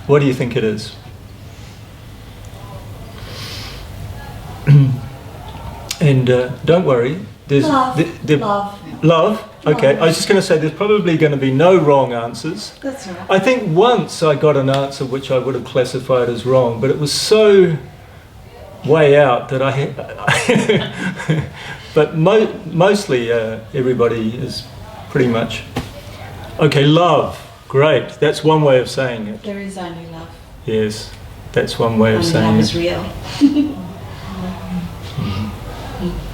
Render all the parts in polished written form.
What do you think it is? And don't worry, there's Love. Love? Okay, I was just going to say there's probably going to be no wrong answers. That's right. I think once I got an answer which I would have classified as wrong, but it was so way out that I had... But mostly everybody is pretty much... Okay, love. Great. That's one way of saying it. There is only love. Yes, that's one way of saying love it. is real.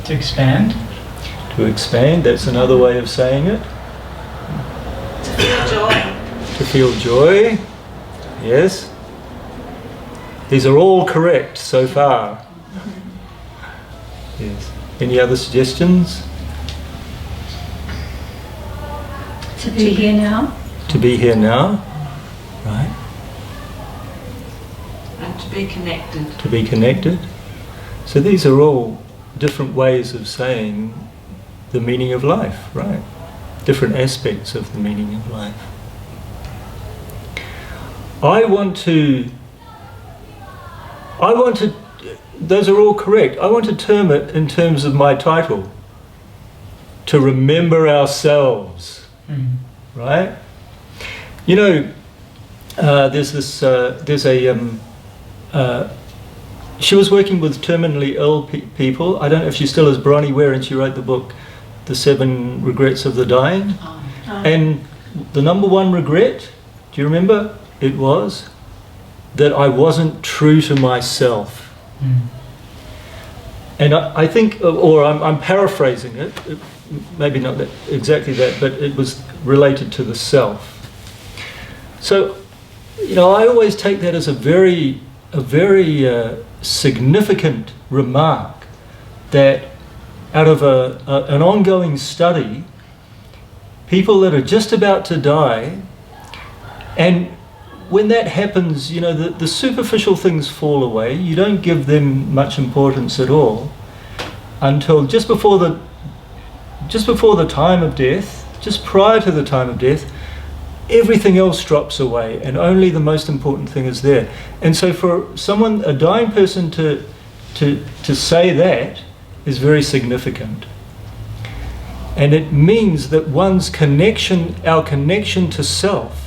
To expand? To expand, that's another way of saying it. To feel joy. To feel joy, yes. These are all correct so far. Yes. Any other suggestions? To be here now. To be here now, right? And to be connected. To be connected. So these are all different ways of saying the meaning of life, right? Different aspects of the meaning of life. I want to, those are all correct. I want to term it in terms of my title, to remember ourselves, right? You know, she was working with terminally ill people. I don't know if she still is, Bronnie Ware, and she wrote the book, The 7 Regrets of the Dying. And the number one regret, do you remember? It was that I wasn't true to myself. And I think, or I'm paraphrasing it, maybe not exactly that, but it was related to the self. So, you know, I always take that as a very significant remark, that out of an ongoing study, people that are just about to die, and when that happens, you know, the superficial things fall away. You don't give them much importance at all until just before the time of death, just prior to the time of death. Everything else drops away, and only the most important thing is there. And so for someone, a dying person, to say that is very significant. And it means that one's connection, our connection to self,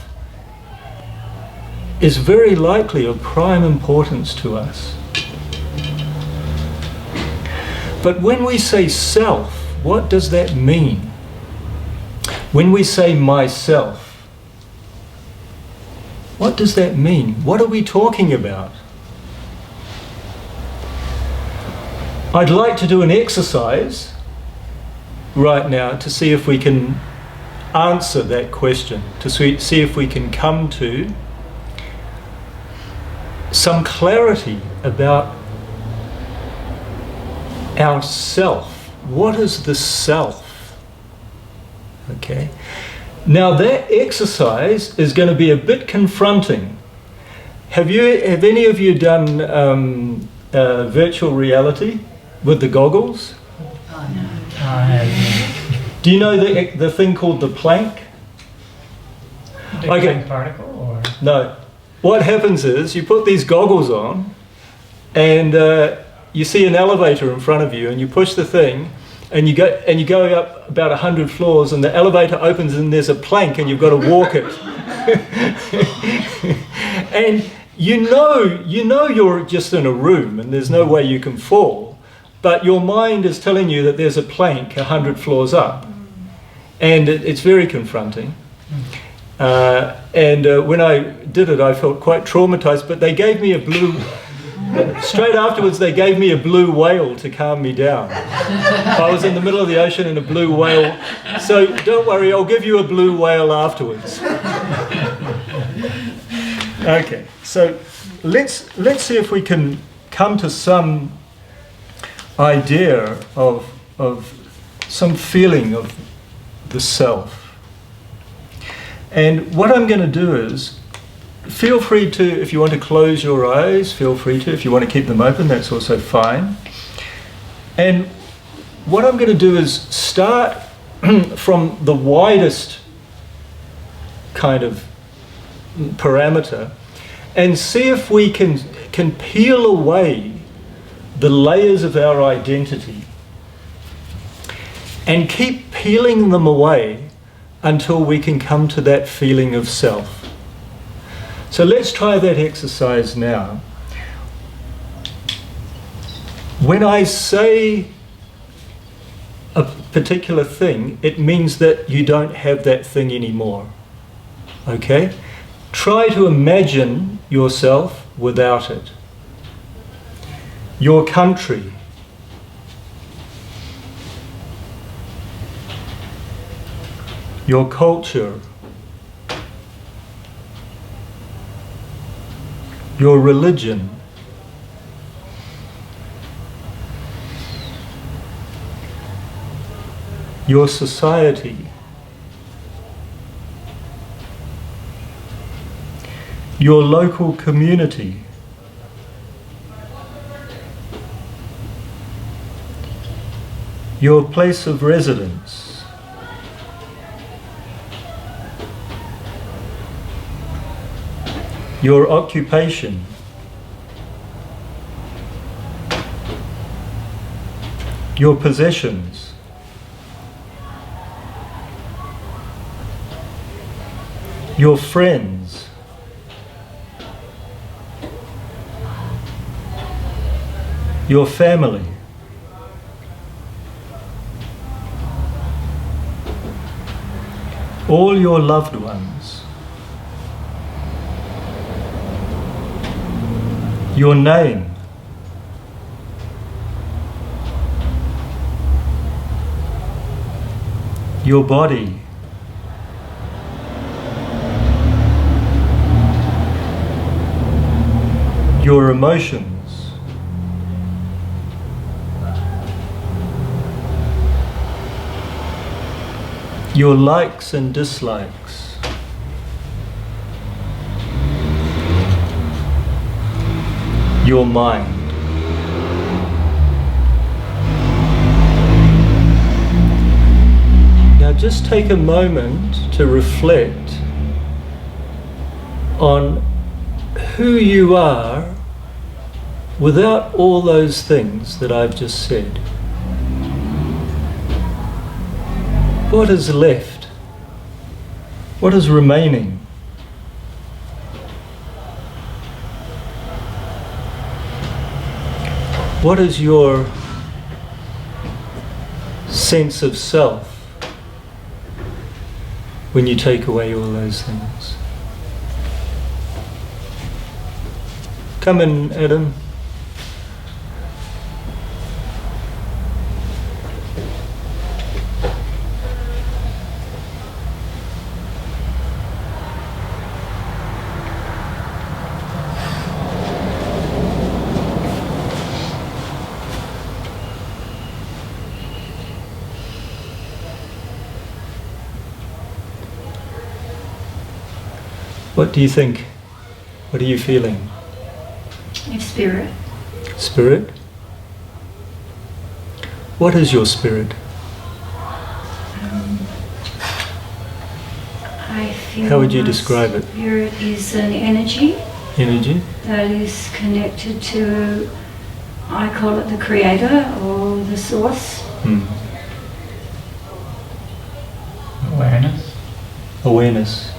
is very likely of prime importance to us. But when we say self, what does that mean? When we say myself, what does that mean? What are we talking about? I'd like to do an exercise right now to see if we can answer that question, to see if we can come to some clarity about our self. What is the self? Okay. Now that exercise is going to be a bit confronting. Have any of you done virtual reality with the goggles? Do you know the thing called the plank? Okay. Particle or? No. What happens is you put these goggles on, and you see an elevator in front of you, and you push the thing, and you go up about 100 floors, and the elevator opens, and there's a plank, and you've got to walk it. And you know you're just in a room, and there's no way you can fall, but your mind is telling you that there's a plank 100 floors up, and it's very confronting. When I did it, I felt quite traumatized, but they gave me a blue... Straight afterwards, they gave me a blue whale to calm me down. I was in the middle of the ocean and a blue whale. So don't worry, I'll give you a blue whale afterwards. Okay, so let's see if we can come to some idea of some feeling of the self. And what I'm going to do is, feel free to, if you want to close your eyes, feel free to. If you want to keep them open, that's also fine. And what I'm going to do is start from the widest kind of parameter and see if we can peel away the layers of our identity and keep peeling them away until we can come to that feeling of self. So let's try that exercise now. When I say a particular thing, it means that you don't have that thing anymore. Okay? Try to imagine yourself without it. Your country. Your culture. Your religion. Your society. Your local community. Your place of residence. Your occupation. Your possessions. Your friends. Your family. All your loved ones. Your name. Your body. Your emotions. Your likes and dislikes. Your mind. Now just take a moment to reflect on who you are without all those things that I've just said. What is left? What is remaining? What is your sense of self when you take away all those things? Come in, Adam. What do you think? What are you feeling? Spirit. Spirit? What is your spirit? I feel How would you my describe it? Spirit is an energy. Energy? That is connected to, I call it the creator or the source. Awareness. Awareness.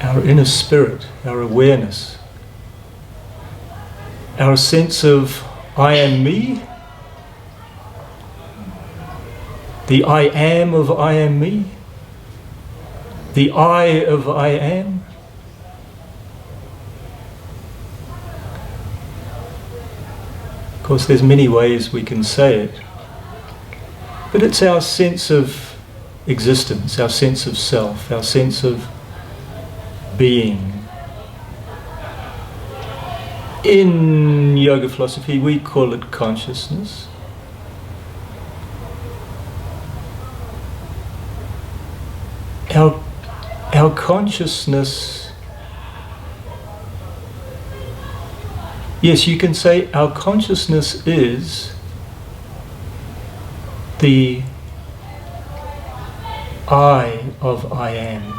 Our inner spirit, our awareness, our sense of I am me, the I am of I am me, the I of I am. Of course, there's many ways we can say it, but it's our sense of existence, our sense of self, our sense of being. In yoga philosophy, we call it consciousness. Our consciousness Yes, you can say our consciousness is the I of I am,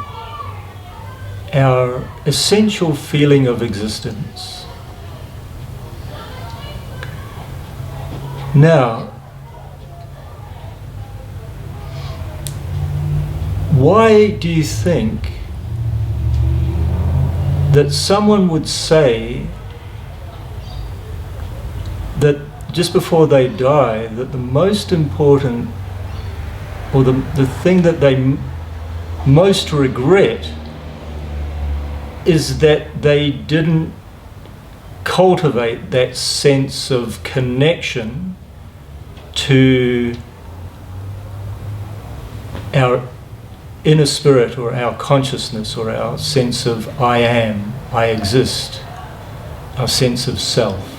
our essential feeling of existence. Now, why do you think that someone would say that just before they die, that the most important, or the thing that they most regret, is that they didn't cultivate that sense of connection to our inner spirit, or our consciousness, or our sense of I am, I exist, our sense of self?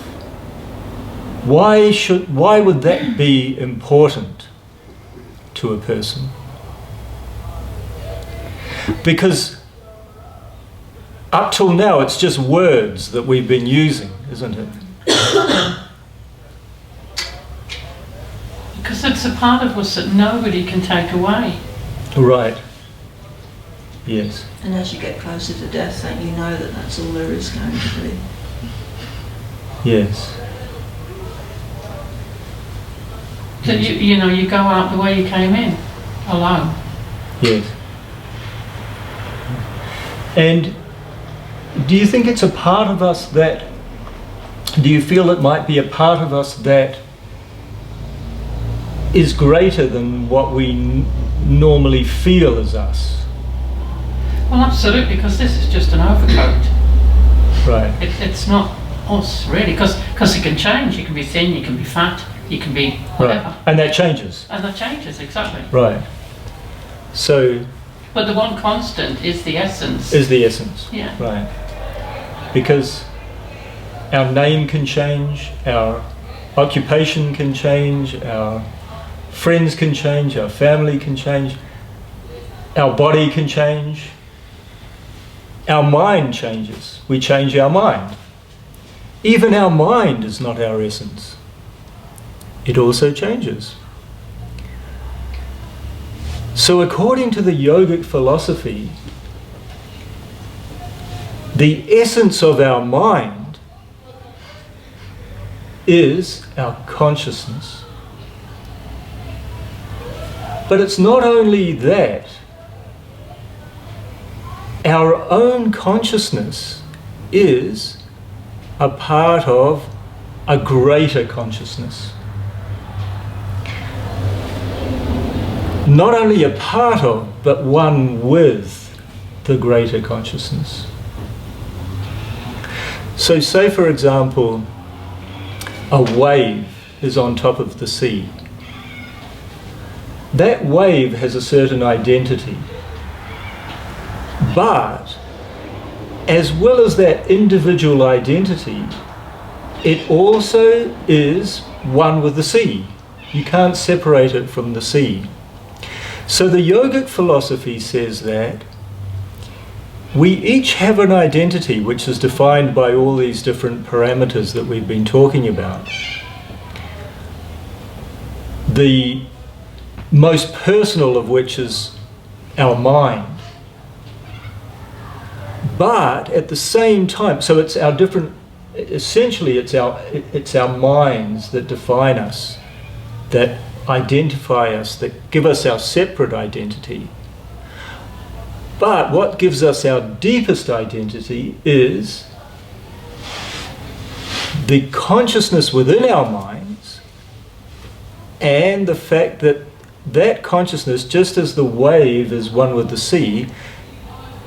Why would that be important to a person? Because up till now it's just words that we've been using, isn't it? Because it's a part of us that nobody can take away. Right. Yes. And as you get closer to death, don't you know that that's all there is going to be? Yes. So you go out the way you came in, alone. Yes. And do you think it's a part of us that, do you feel it might be a part of us that is greater than what we normally feel as us? Well, absolutely, because this is just an overcoat. Right. It's not us, really, because it can change. You can be thin, you can be fat, you can be whatever. Right. And that changes. And that changes, exactly. Right. So... But the one constant is the essence. Is the essence. Yeah. Right. Because our name can change, our occupation can change, our friends can change, our family can change, our body can change, our mind changes. We change our mind. Even our mind is not our essence. It also changes. So according to the yogic philosophy, the essence of our mind is our consciousness. But it's not only that. Our own consciousness is a part of a greater consciousness. Not only a part of, but one with the greater consciousness. So say, for example, a wave is on top of the sea. That wave has a certain identity. But, as well as that individual identity, it also is one with the sea. You can't separate it from the sea. So the yogic philosophy says that we each have an identity which is defined by all these different parameters that we've been talking about. The most personal of which is our mind. But at the same time, so it's our different, essentially it's our minds that define us, that identify us, that give us our separate identity. But what gives us our deepest identity is the consciousness within our minds, and the fact that that consciousness, just as the wave is one with the sea,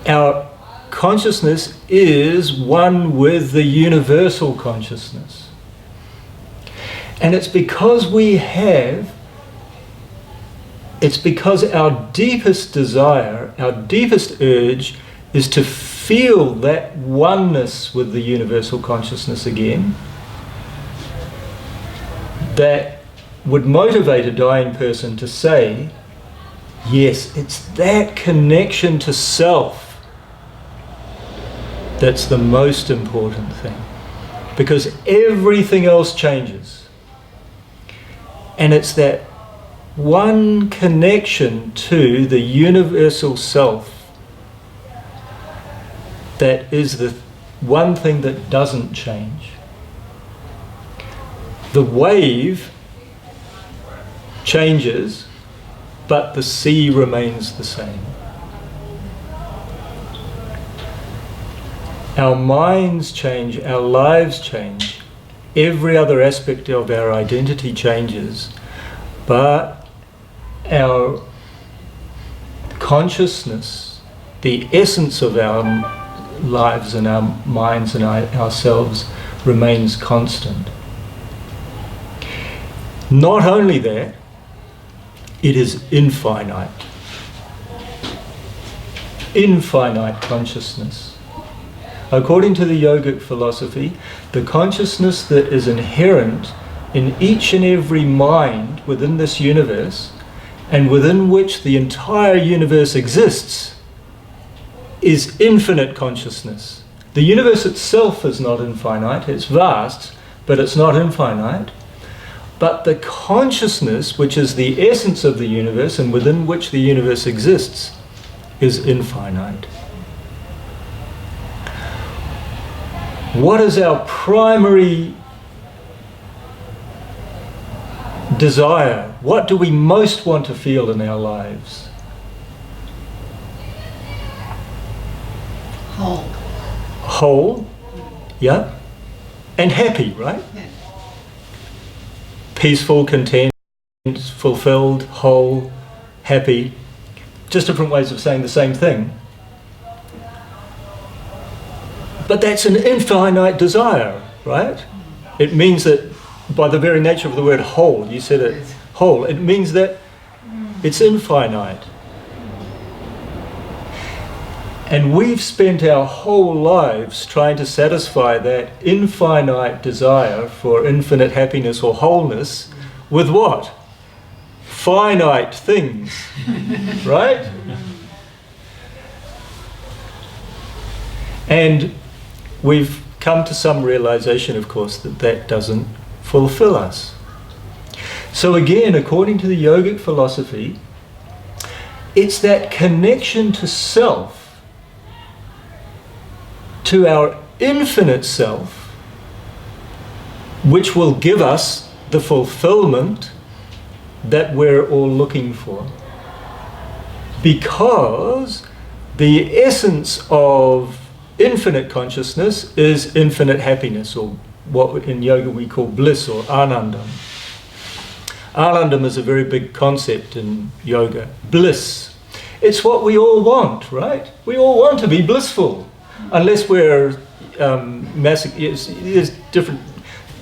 our consciousness is one with the universal consciousness. And it's because our deepest desire, our deepest urge is to feel that oneness with the universal consciousness again, that would motivate a dying person to say, yes, it's that connection to self that's the most important thing. because everything else changes. And it's that one connection to the universal self that is the one thing that doesn't change. The wave changes, but the sea remains the same. Our minds change, our lives change, every other aspect of our identity changes, but our consciousness, the essence of our lives and our minds and ourselves remains constant. Not only that, it is infinite. Infinite consciousness. According to the Yogic philosophy, the consciousness that is inherent in each and every mind within this universe, and within which the entire universe exists, is infinite consciousness. The universe itself is not infinite, it's vast, but it's not infinite. But the consciousness, which is the essence of the universe and within which the universe exists, is infinite. What is our primary desire? What do we most want to feel in our lives? Whole. Whole, yeah, and happy, right? Yeah. Peaceful, content, fulfilled, whole, happy. Just different ways of saying the same thing. But that's an infinite desire, right? It means that by the very nature of the word whole, you said it, whole, it means that it's infinite. And we've spent our whole lives trying to satisfy that infinite desire for infinite happiness or wholeness with what? Finite things, right? And we've come to some realization, of course, that that doesn't fulfill us. So again, according to the yogic philosophy, it's that connection to self, to our infinite self, which will give us the fulfillment that we're all looking for. Because the essence of infinite consciousness is infinite happiness, or what in yoga we call bliss or anandam. Anandam is a very big concept in yoga. Bliss. It's what we all want, right? We all want to be blissful. Unless we're there's different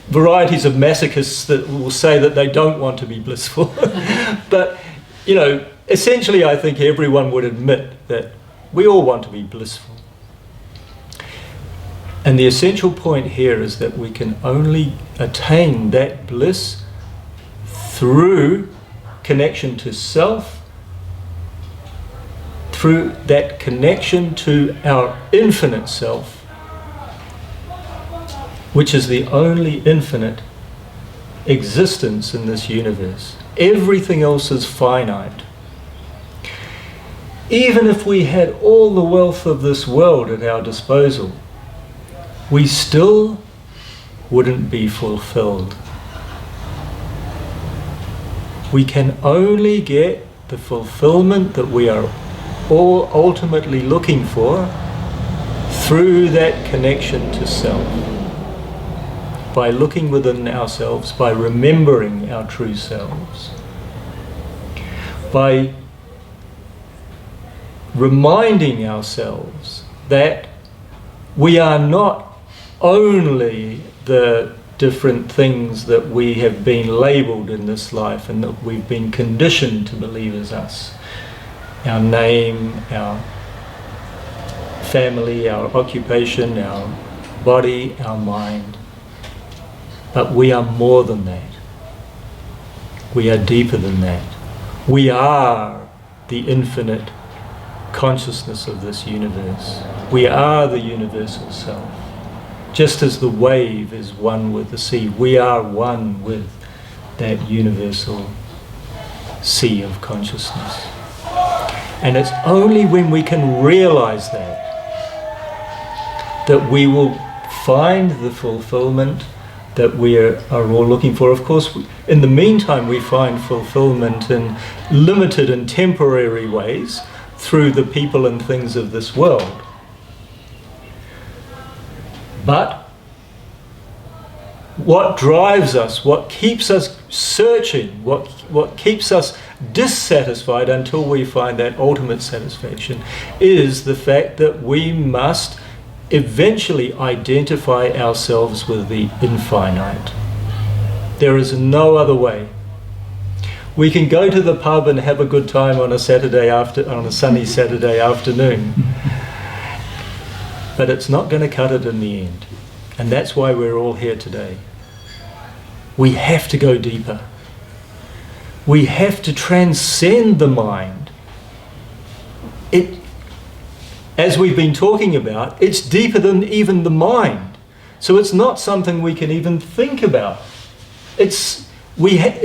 varieties of masochists that will say that they don't want to be blissful. But, you know, essentially I think everyone would admit that we all want to be blissful. And the essential point here is that we can only attain that bliss through connection to self, through that connection to our infinite self, which is the only infinite existence in this universe. Everything else is finite. Even if we had all the wealth of this world at our disposal, we still wouldn't be fulfilled. We can only get the fulfillment that we are all ultimately looking for through that connection to self. By looking within ourselves, by remembering our true selves, by reminding ourselves that we are not only the different things that we have been labelled in this life and that we've been conditioned to believe as us. Our name, our family, our occupation, our body, our mind. But we are more than that. We are deeper than that. We are the infinite consciousness of this universe. We are the universal self. Just as the wave is one with the sea, we are one with that universal sea of consciousness. And it's only when we can realize that we will find the fulfillment that we are all looking for. Of course, in the meantime, we find fulfillment in limited and temporary ways through the people and things of this world. But what drives us, what keeps us searching, what keeps us dissatisfied until we find that ultimate satisfaction is the fact that we must eventually identify ourselves with the infinite. There is no other way. We can go to the pub and have a good time on a sunny Saturday afternoon, but it's not going to cut it in the end. And that's why we're all here today. We have to go deeper. We have to transcend the mind. As we've been talking about, it's deeper than even the mind. So it's not something we can even think about. It's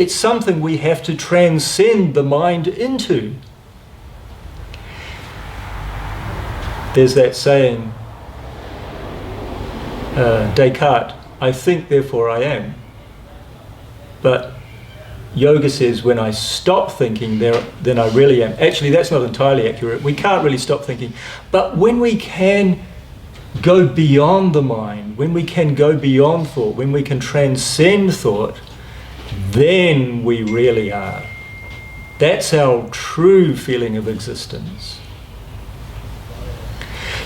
something we have to transcend the mind into. There's that saying, Descartes, I think, therefore I am. But yoga says when I stop thinking, then I really am. Actually, that's not entirely accurate. We can't really stop thinking. But when we can go beyond the mind, when we can go beyond thought, when we can transcend thought, then we really are. That's our true feeling of existence.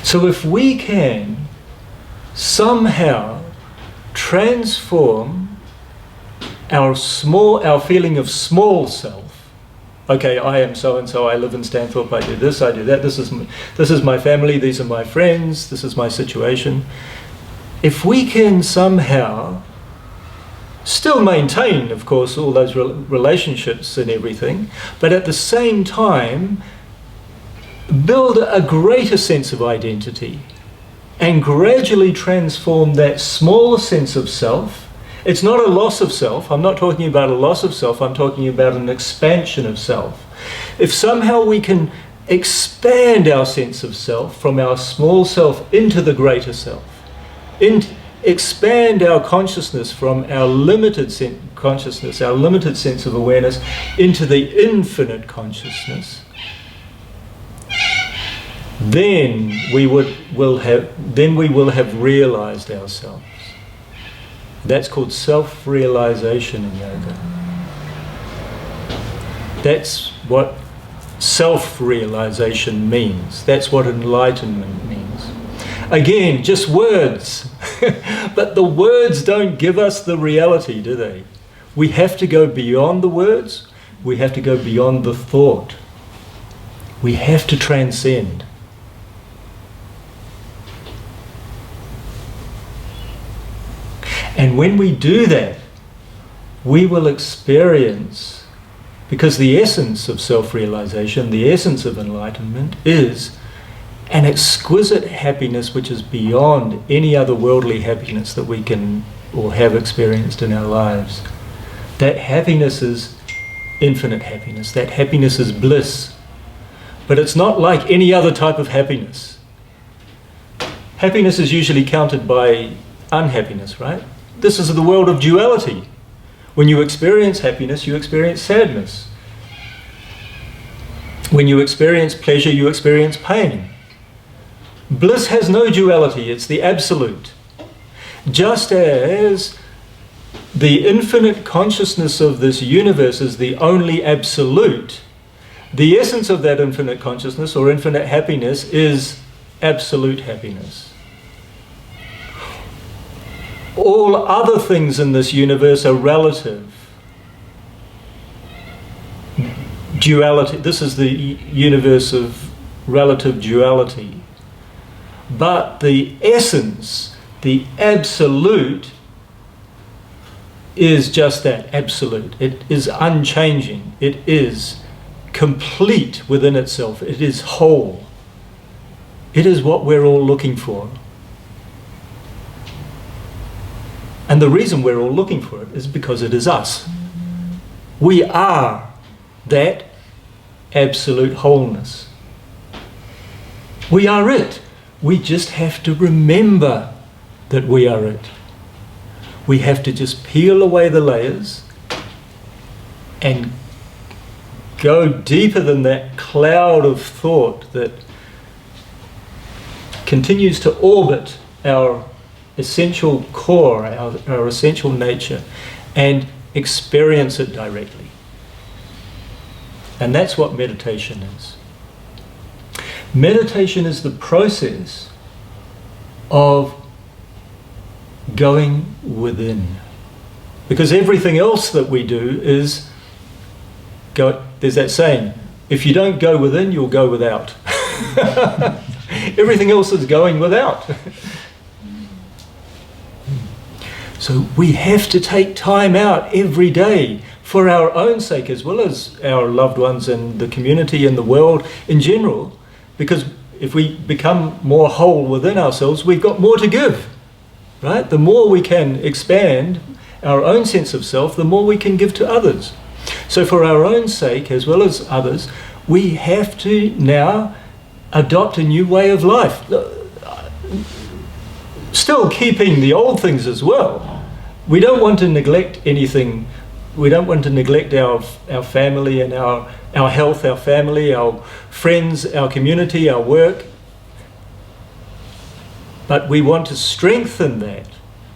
So if we can somehow transform our feeling of small self. Okay, I am so and so, I live in Stanthorpe, I do this, I do that, this is my family, these are my friends, this is my situation. If we can somehow still maintain, of course, all those relationships and everything, but at the same time build a greater sense of identity and gradually transform that small sense of self. It's not a loss of self. I'm not talking about a loss of self. I'm talking about an expansion of self. If somehow we can expand our sense of self from our small self into the greater self, expand our consciousness from our limited consciousness, our limited sense of awareness, into the infinite consciousness, then we will have realized ourselves. That's called self-realization in yoga. That's what self-realization means. That's what enlightenment means. Again, just words. But the words don't give us the reality, do they? We have to go beyond the words. We have to go beyond the thought. We have to transcend. And when we do that, we will experience, because the essence of self-realization, the essence of enlightenment is an exquisite happiness which is beyond any other worldly happiness that we can or have experienced in our lives. That happiness is infinite happiness. That happiness is bliss. But it's not like any other type of happiness. Happiness is usually countered by unhappiness, right? This is the world of duality. When you experience happiness, you experience sadness. When you experience pleasure, you experience pain. Bliss has no duality, it's the absolute. Just as the infinite consciousness of this universe is the only absolute, the essence of that infinite consciousness or infinite happiness is absolute happiness. All other things in this universe are relative. Duality. This is the universe of relative duality. But the essence, the absolute, is just that, absolute. It is unchanging. It is complete within itself. It is whole. It is what we're all looking for. And the reason we're all looking for it is because it is us. We are that absolute wholeness. We are it. We just have to remember that we are it. We have to just peel away the layers and go deeper than that cloud of thought that continues to orbit our essential core, our essential nature, and experience it directly. And that's what meditation is. Meditation is the process of going within. Because everything else that we do is go. There's that saying, if you don't go within, you'll go without. Everything else is going without. So we have to take time out every day for our own sake, as well as our loved ones and the community and the world in general, because if we become more whole within ourselves, we've got more to give, right? The more we can expand our own sense of self, the more we can give to others. So for our own sake, as well as others, we have to now adopt a new way of life. Still keeping the old things as well. We don't want to neglect anything. We don't want to neglect our family and our health, our family, our friends, our community, our work. But we want to strengthen that,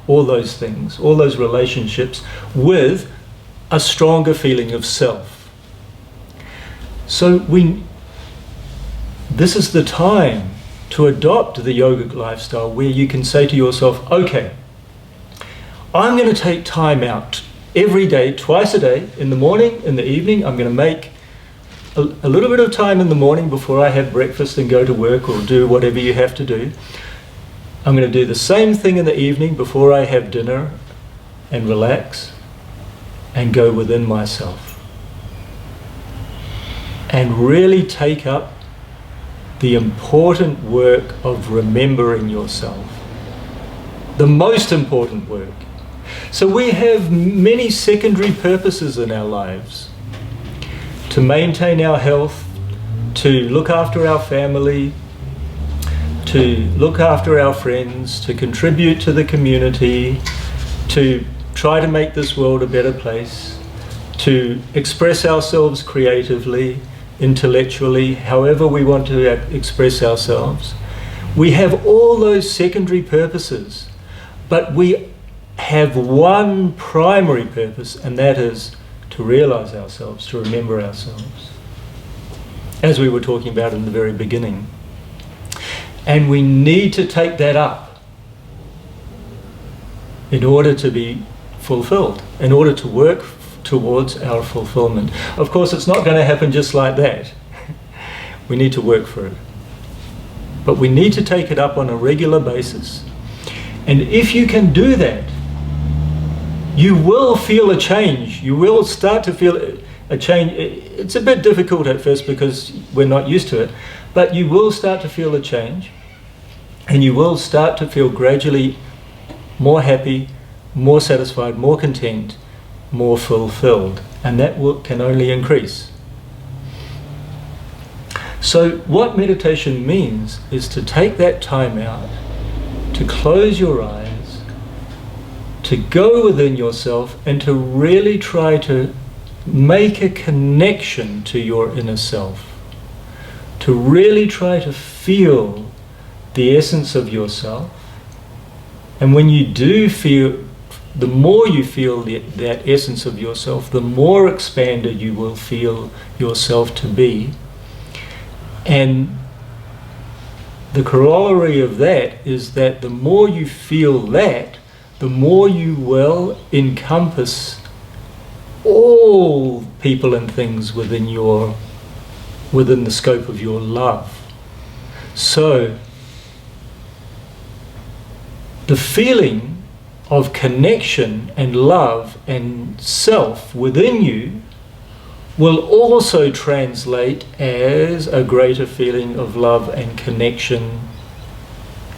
all those things, all those relationships, with a stronger feeling of self. So this is the time to adopt the yogic lifestyle where you can say to yourself, okay, I'm going to take time out every day, twice a day, in the morning, in the evening. I'm going to make a little bit of time in the morning before I have breakfast and go to work or do whatever you have to do. I'm going to do the same thing in the evening before I have dinner and relax and go within myself. And really take up the important work of remembering yourself. The most important work. So we have many secondary purposes in our lives. To maintain our health, to look after our family, to look after our friends, to contribute to the community, to try to make this world a better place, to express ourselves creatively, intellectually, however we want to express ourselves. We have all those secondary purposes, but we have one primary purpose, and that is to realize ourselves, to remember ourselves, as we were talking about in the very beginning. And we need to take that up in order to be fulfilled, in order to work towards our fulfillment. Of course, it's not going to happen just like that. We need to work for it. But we need to take it up on a regular basis. And if you can do that, you will feel a change. You will start to feel a change. It's a bit difficult at first because we're not used to it, but you will start to feel a change, and you will start to feel gradually more happy, more satisfied, more content, more fulfilled, and that can only increase. So what meditation means is to take that time out, to close your eyes, to go within yourself, and to really try to make a connection to your inner self, to really try to feel the essence of yourself. And when you do feel, the more you feel that essence of yourself, the more expanded you will feel yourself to be. And the corollary of that is that the more you feel that, the more you will encompass all people and things within the scope of your love. So the feeling of connection and love and self within you will also translate as a greater feeling of love and connection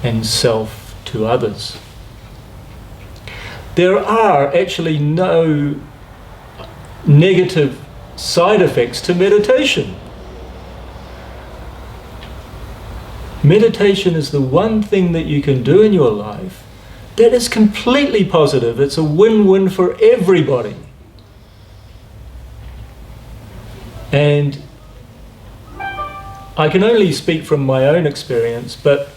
and self to others. there are actually no negative side effects to meditation. Meditation is the one thing that you can do in your life that is completely positive. It's a win-win for everybody. And I can only speak from my own experience, but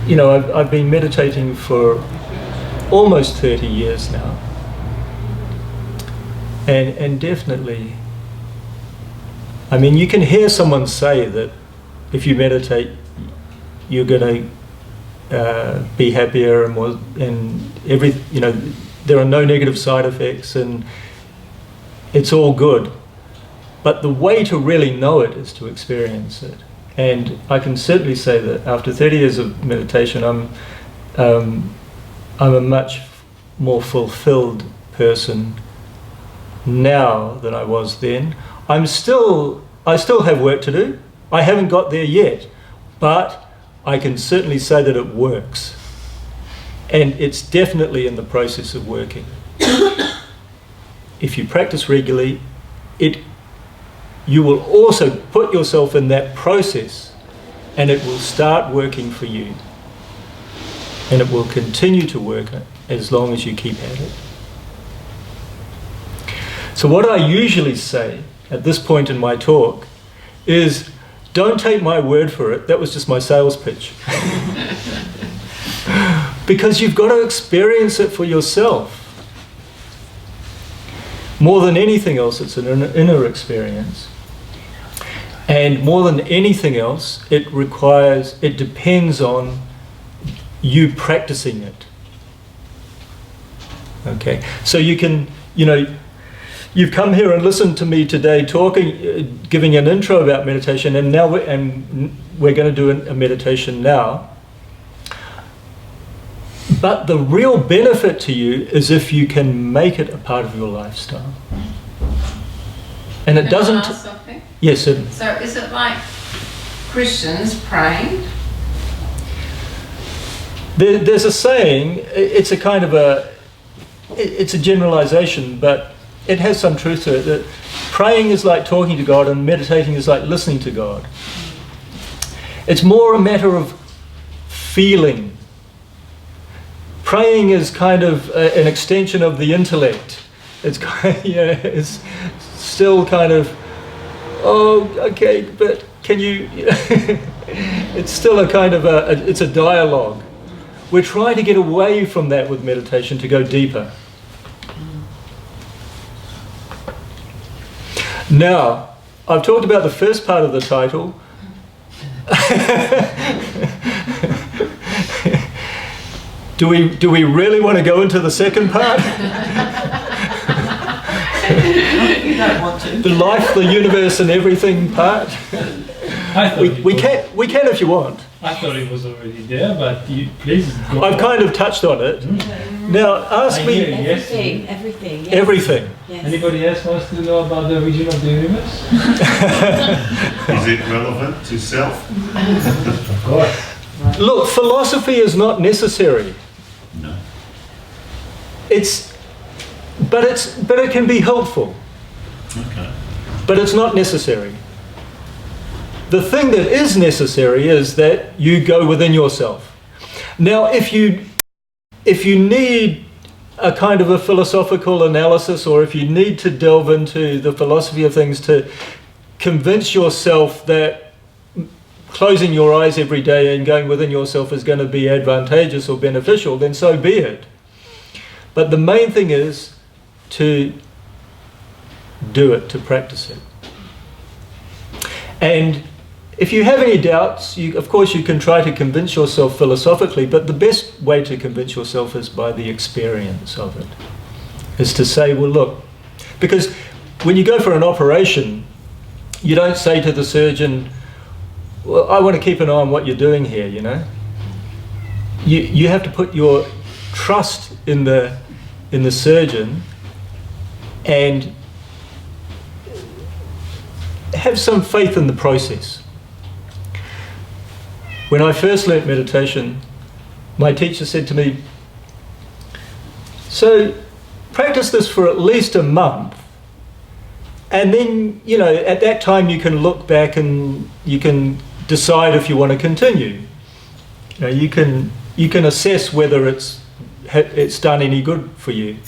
you know, I've been meditating for almost 30 years now. And definitely, I mean, you can hear someone say that if you meditate, you're going to be happier and more, and you know, there are no negative side effects and it's all good. But the way to really know it is to experience it. And I can certainly say that after 30 years of meditation, I'm a much more fulfilled person now than I was then. I still have work to do. I haven't got there yet, but I can certainly say that it works. And it's definitely in the process of working. If you practice regularly, you will also put yourself in that process, and it will start working for you. And it will continue to work as long as you keep at it. So what I usually say at this point in my talk is, don't take my word for it. That was just my sales pitch. Because you've got to experience it for yourself. More than anything else, it's an inner experience. And more than anything else, it depends on you practicing it. Okay, so you can, you know, you've come here and listened to me today talking, giving an intro about meditation, and now we're going to do a meditation now. But the real benefit to you is if you can make it a part of your lifestyle. And it doesn't. Can I ask something? Yes, certainly. So is it like Christians praying? There's a saying. It's a kind of it's a generalization, but it has some truth to it. That praying is like talking to God, and meditating is like listening to God. It's more a matter of feeling. Praying is kind of an extension of the intellect. It's kind of, it's still kind of, oh, okay, but can you? It's still a kind of it's a dialogue. We're trying to get away from that with meditation to go deeper. Now, I've talked about the first part of the title. Do we really want to go into the second part? You don't want to. The life, the universe, and everything part. We can if you want. I thought it was already there, but please go. I've kind of touched on it. Now ask me Everything, everything. Yes. everything. Yes. Anybody else wants to know about the origin of the universe? Is it relevant to self? Of course. Look, philosophy is not necessary. No. But it can be helpful. Okay. But it's not necessary. The thing that is necessary is that you go within yourself. Now, if you need a kind of a philosophical analysis, or if you need to delve into the philosophy of things to convince yourself that closing your eyes every day and going within yourself is going to be advantageous or beneficial, then so be it. But the main thing is to do it, to practice it. And if you have any doubts, of course you can try to convince yourself philosophically, but the best way to convince yourself is by the experience of it. Is to say, well, look, because when you go for an operation, you don't say to the surgeon, well, I want to keep an eye on what you're doing here, you know. You have to put your trust in the surgeon and have some faith in the process. When I first learnt meditation, my teacher said to me, so practice this for at least a month, and then, you know, at that time you can look back and you can decide if you want to continue. You know, you can assess whether it's done any good for you.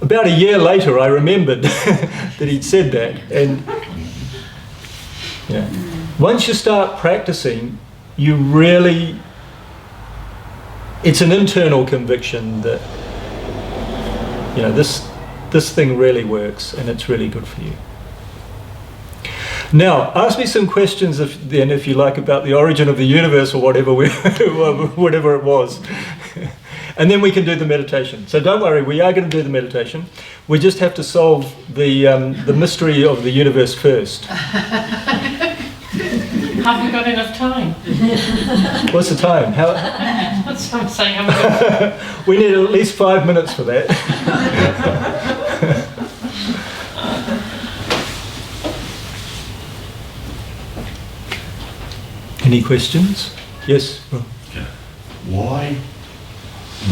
About a year later, I remembered that he'd said that, and yeah, once you start practicing, you really, it's an internal conviction that, you know, this thing really works and it's really good for you. Now, ask me some questions if you like, about the origin of the universe or whatever whatever it was. And then we can do the meditation. So don't worry, we are going to do the meditation. We just have to solve the mystery of the universe first. Have we got enough time? What's the time? That's what I'm saying. Have we got... We need at least 5 minutes for that. Any questions? Yes? Why,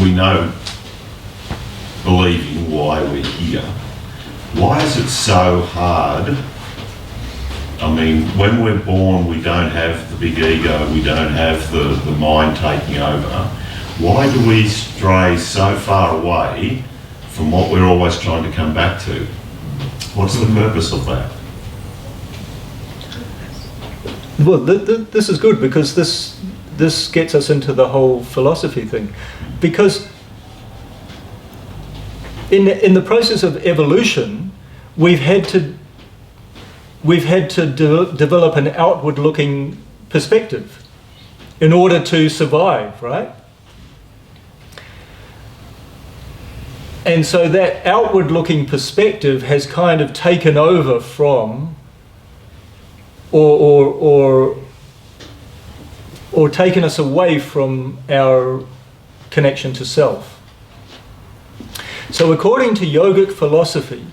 we know, believing why we're here, why is it so hard? I mean, when we're born, we don't have the big ego, we don't have the mind taking over. Why do we stray so far away from what we're always trying to come back to? What's the purpose of that? Well, this is good, because this gets us into the whole philosophy thing. Because in the process of evolution, we've had to develop an outward-looking perspective in order to survive, right? And so that outward-looking perspective has kind of taken over from, or taken us away from our connection to self. So according to yogic philosophy,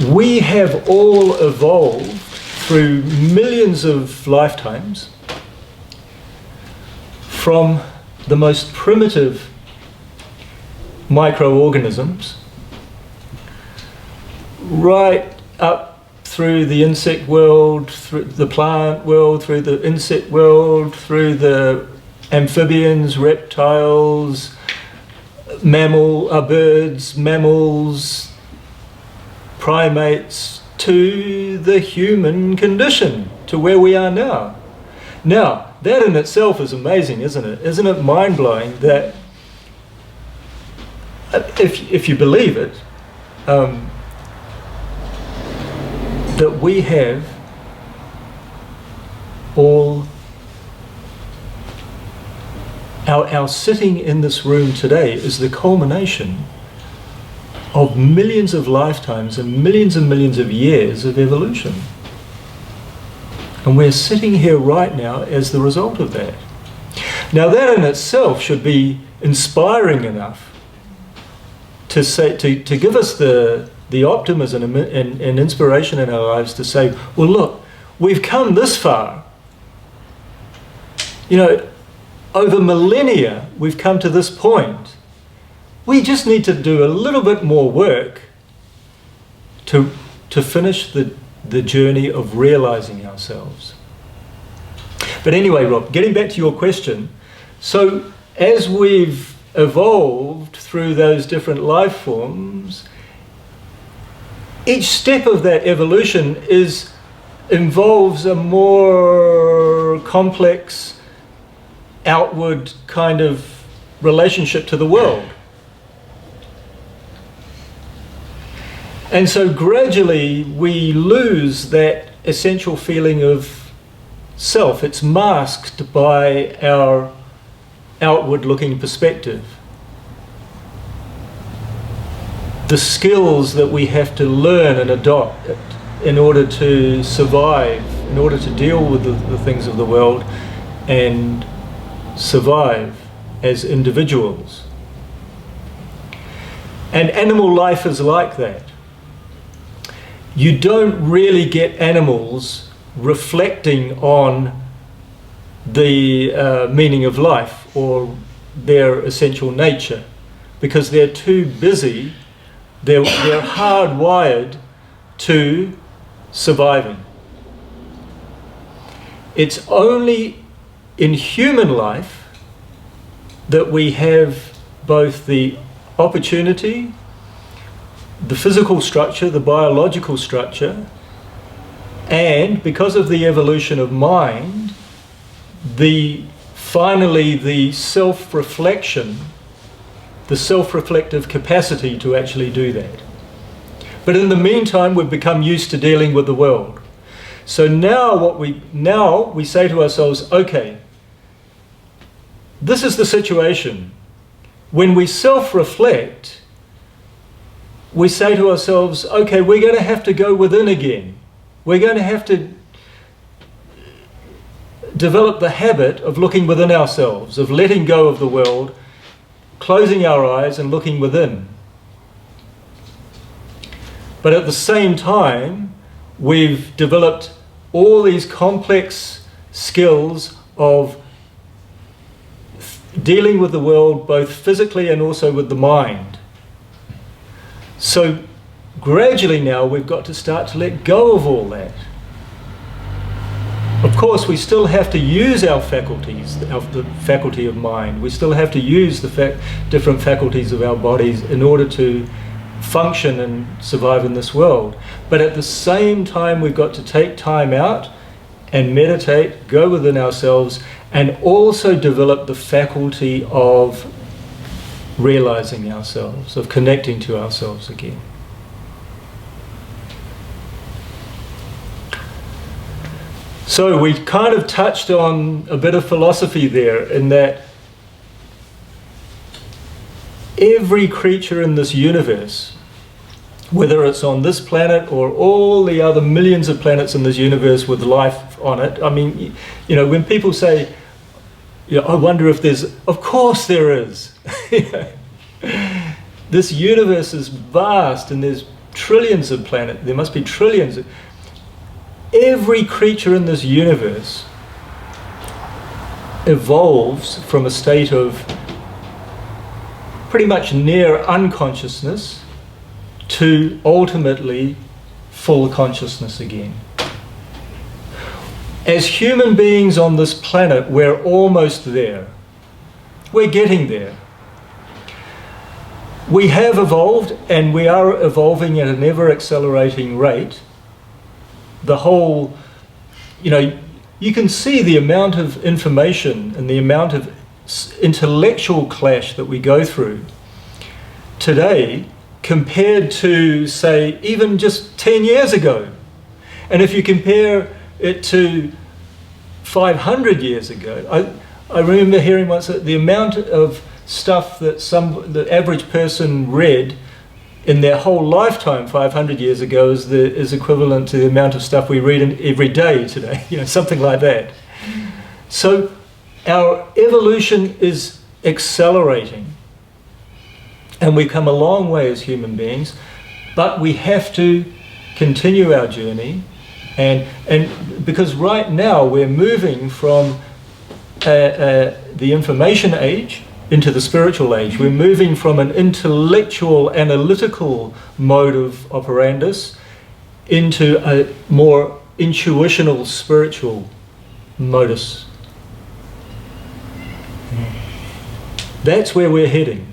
we have all evolved through millions of lifetimes from the most primitive microorganisms right up through the insect world, through the plant world, through the insect world, through the amphibians, reptiles, birds, mammals, primates, to the human condition, to where we are now. Now, that in itself is amazing, isn't it? Isn't it mind-blowing that, if you believe it, that we have all, our sitting in this room today is the culmination of millions of lifetimes and millions of years of evolution. And we're sitting here right now as the result of that. Now that in itself should be inspiring enough to say, to give us the optimism and inspiration in our lives to say, well look, we've come this far. You know, over millennia we've come to this point. We just need to do a little bit more work to finish the journey of realizing ourselves. But anyway, Rob, getting back to your question, so as we've evolved through those different life forms, each step of that evolution involves a more complex outward kind of relationship to the world. And so gradually we lose that essential feeling of self. It's masked by our outward-looking perspective. The skills that we have to learn and adopt in order to survive, in order to deal with the things of the world and survive as individuals. And animal life is like that. You don't really get animals reflecting on the meaning of life or their essential nature, because they're too busy, they're hardwired to surviving. It's only in human life that we have both the opportunity, the physical structure, the biological structure, and because of the evolution of mind, finally the self-reflection, the self-reflective capacity to actually do that. But in the meantime, we've become used to dealing with the world. So now we say to ourselves, okay, this is the situation. When we self-reflect, we say to ourselves, okay, we're going to have to go within again. We're going to have to develop the habit of looking within ourselves, of letting go of the world, closing our eyes and looking within. But at the same time, we've developed all these complex skills of dealing with the world both physically and also with the mind. So gradually now we've got to start to let go of all that. Of course, we still have to use our faculties, the faculty of mind. We still have to use the different faculties of our bodies in order to function and survive in this world. But at the same time, we've got to take time out and meditate, go within ourselves, and also develop the faculty of realizing ourselves, of connecting to ourselves again. So we kind of touched on a bit of philosophy there, in that every creature in this universe, whether it's on this planet or all the other millions of planets in this universe with life on it, I mean, you know, when people say, you know, I wonder if there's, of course there is. This universe is vast and there's trillions of planets, there must be trillions. Every creature in this universe evolves from a state of pretty much near unconsciousness to ultimately full consciousness again. As human beings on this planet, we're almost there. We're getting there. We have evolved, and we are evolving at an ever-accelerating rate. The whole, you know, you can see the amount of information and the amount of intellectual clash that we go through today compared to, say, even just 10 years ago. And if you compare it to 500 years ago, I remember hearing once that the amount of stuff that the average person read in their whole lifetime 500 years ago is equivalent to the amount of stuff we read every day today, you know, something like that. So our evolution is accelerating, and we've come a long way as human beings, but we have to continue our journey, and because right now we're moving from the information age into the spiritual age. We're moving from an intellectual, analytical mode of operandus into a more intuitional, spiritual modus. That's where we're heading,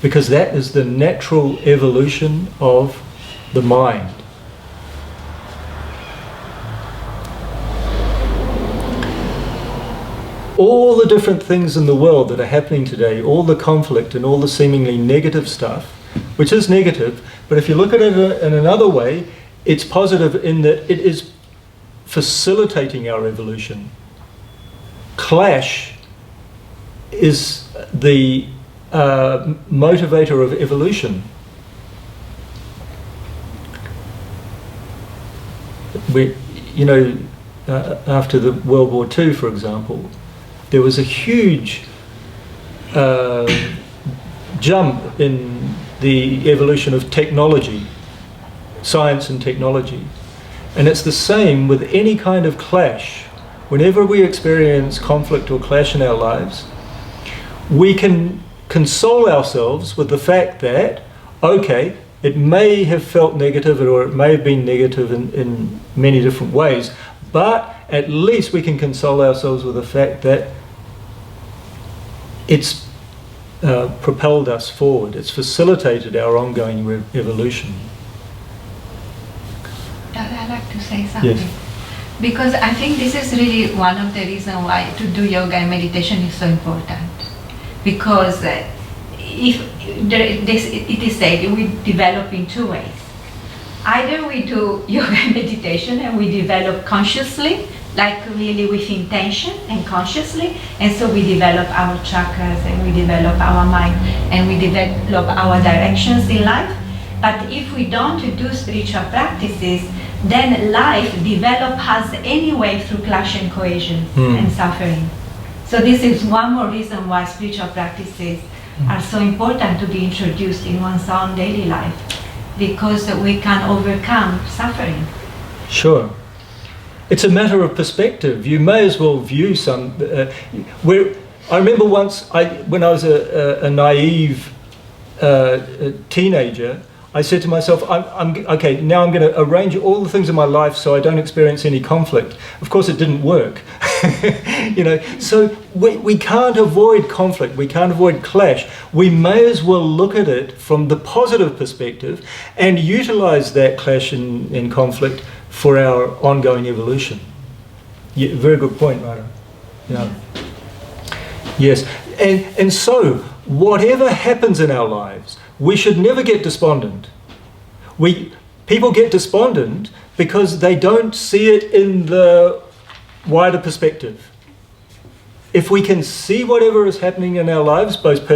because that is the natural evolution of the mind. All the different things in the world that are happening today, all the conflict and all the seemingly negative stuff, which is negative, but if you look at it in another way, it's positive in that it is facilitating our evolution. Clash is the motivator of evolution. After the World War II, for example, there was a huge jump in the evolution of technology, science and technology. And it's the same with any kind of clash whenever we experience conflict or clash in our lives, we can console ourselves with the fact that, okay, it may have felt negative or it may have been negative in many different ways, but at least we can console ourselves with the fact that it's propelled us forward. It's facilitated our ongoing evolution. I'd like to say something. Yes. Because I think this is really one of the reasons why to do yoga and meditation is so important. Because it is said we develop in two ways. Either we do yoga and meditation and we develop consciously, like really with intention and consciously, and so we develop our chakras and we develop our mind and we develop our directions in life. But if we don't do spiritual practices, then life develops us anyway through clash and cohesion and suffering. So this is one more reason why spiritual practices are so important to be introduced in one's own daily life, because we can overcome suffering. Sure. It's a matter of perspective. You may as well view some... I remember once, when I was a naive teenager, I said to myself, okay, now I'm going to arrange all the things in my life so I don't experience any conflict. Of course, it didn't work. So we can't avoid conflict. We can't avoid clash. We may as well look at it from the positive perspective and utilize that clash and conflict for our ongoing evolution. Yeah, very good point, Rada. Yeah. Yes. And so, whatever happens in our lives, we should never get despondent. People get despondent because they don't see it in the wider perspective. If we can see whatever is happening in our lives, both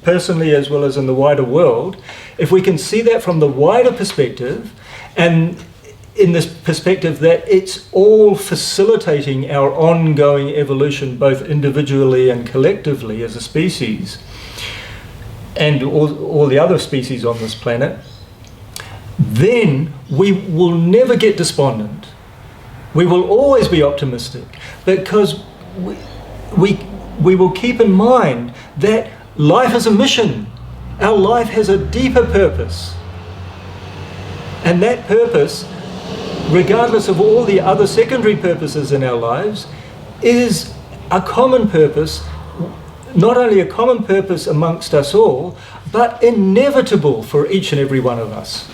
personally as well as in the wider world, if we can see that from the wider perspective, and in this perspective that it's all facilitating our ongoing evolution, both individually and collectively as a species, and all the other species on this planet, then we will never get despondent. We will always be optimistic, because we will keep in mind that life is a mission. Our life has a deeper purpose. And that purpose, regardless of all the other secondary purposes in our lives, is a common purpose. Not only a common purpose amongst us all, but inevitable for each and every one of us.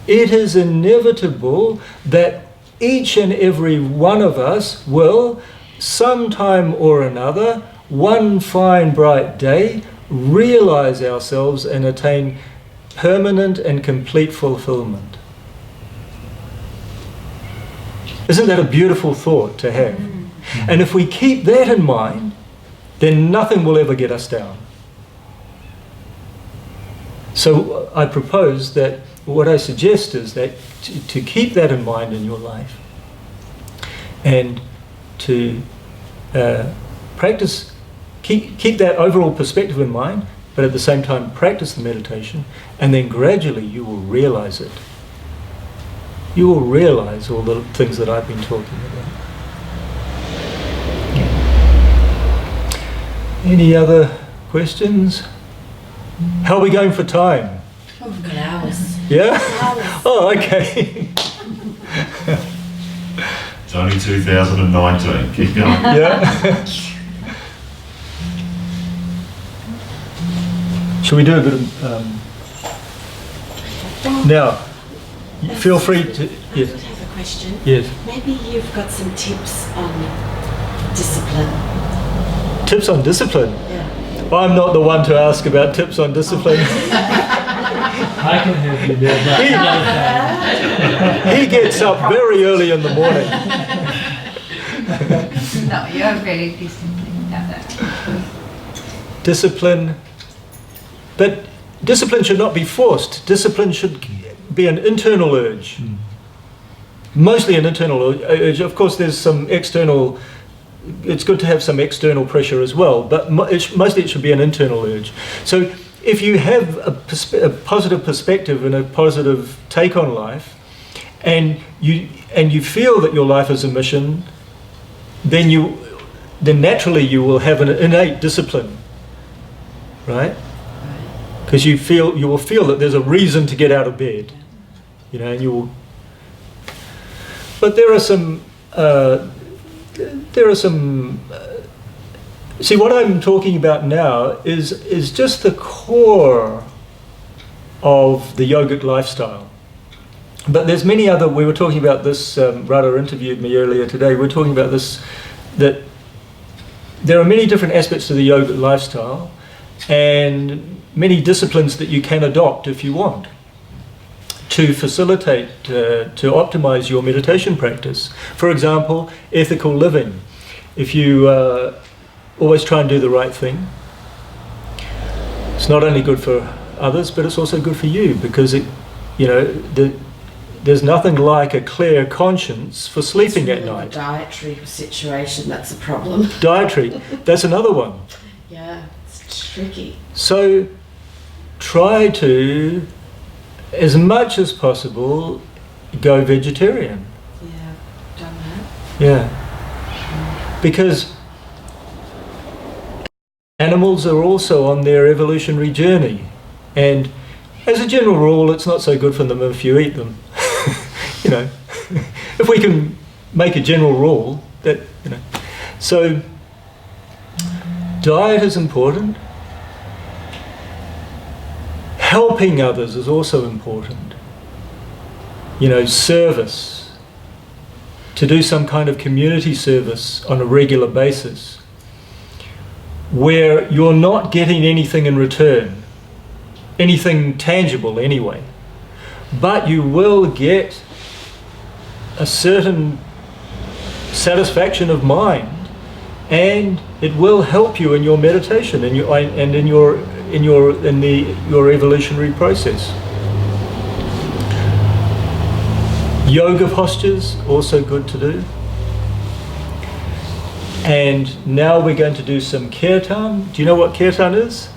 It is inevitable that each and every one of us will, sometime or another, one fine bright day, realize ourselves and attain permanent and complete fulfillment. Isn't that a beautiful thought to have? And if we keep that in mind, then nothing will ever get us down. So I propose that what I suggest is that to keep that in mind in your life, and to practice, keep that overall perspective in mind, but at the same time practice the meditation, and then gradually you will realize it. You will realize all the things that I've been talking about. Any other questions? How are we going for time? Oh, we've got hours. Yeah? Hours. Oh, okay. It's only 2019. Keep going. Yeah? Shall we do a bit of... now, feel free to... I Yes. would have a question. Yes. Maybe you've got some tips on discipline. Tips on discipline? Yeah. I'm not the one to ask about tips on discipline. I can help you there, but another time. He gets up very early in the morning. No, you are very disciplined. Discipline, but discipline should not be forced. Discipline should be an internal urge. Mostly an internal urge. Of course, there's some external. It's good to have some external pressure as well, but mostly it should be an internal urge. So if you have a positive perspective and a positive take on life, and you feel that your life is a mission, then naturally you will have an innate discipline, right? Because you will feel that there's a reason to get out of bed, and you will. But there are some. See, what I'm talking about now is just the core of the yogic lifestyle. But there's many other. We were talking about this. Radha interviewed me earlier today. We were talking about this. That there are many different aspects to the yogic lifestyle, and many disciplines that you can adopt if you want to facilitate, to optimize your meditation practice. For example, ethical living. If you always try and do the right thing, it's not only good for others, but it's also good for you, because there's nothing like a clear conscience for sleeping at night. A dietary situation, that's a problem. Dietary, that's another one. Yeah, it's tricky. So try to, as much as possible, go vegetarian. Yeah, done that. Yeah. Because animals are also on their evolutionary journey, and as a general rule, it's not so good for them if you eat them. If we can make a general rule that, So diet is important. Helping others is also important. Service. To do some kind of community service on a regular basis, where you're not getting anything in return, anything tangible anyway, but you will get a certain satisfaction of mind, and it will help you in your meditation and in your evolutionary process. Yoga postures, also good to do. And now we're going to do some kirtan. Do you know what kirtan is?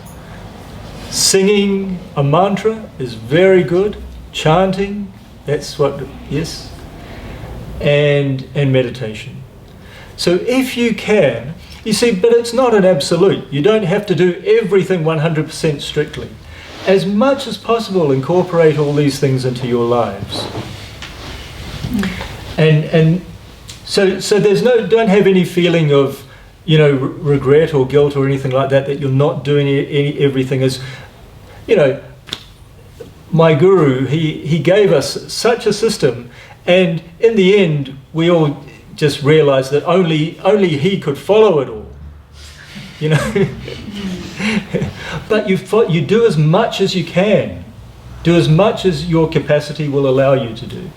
Singing a mantra is very good. Chanting, that's what, yes. And meditation. So if you can, you see, but it's not an absolute. You don't have to do everything 100% strictly. As much as possible, incorporate all these things into your lives. And so don't have any feeling of, regret or guilt or anything like that you're not doing everything as, my guru, he gave us such a system, and in the end we all just realized that only he could follow it all, But you do as much as you can, do as much as your capacity will allow you to do.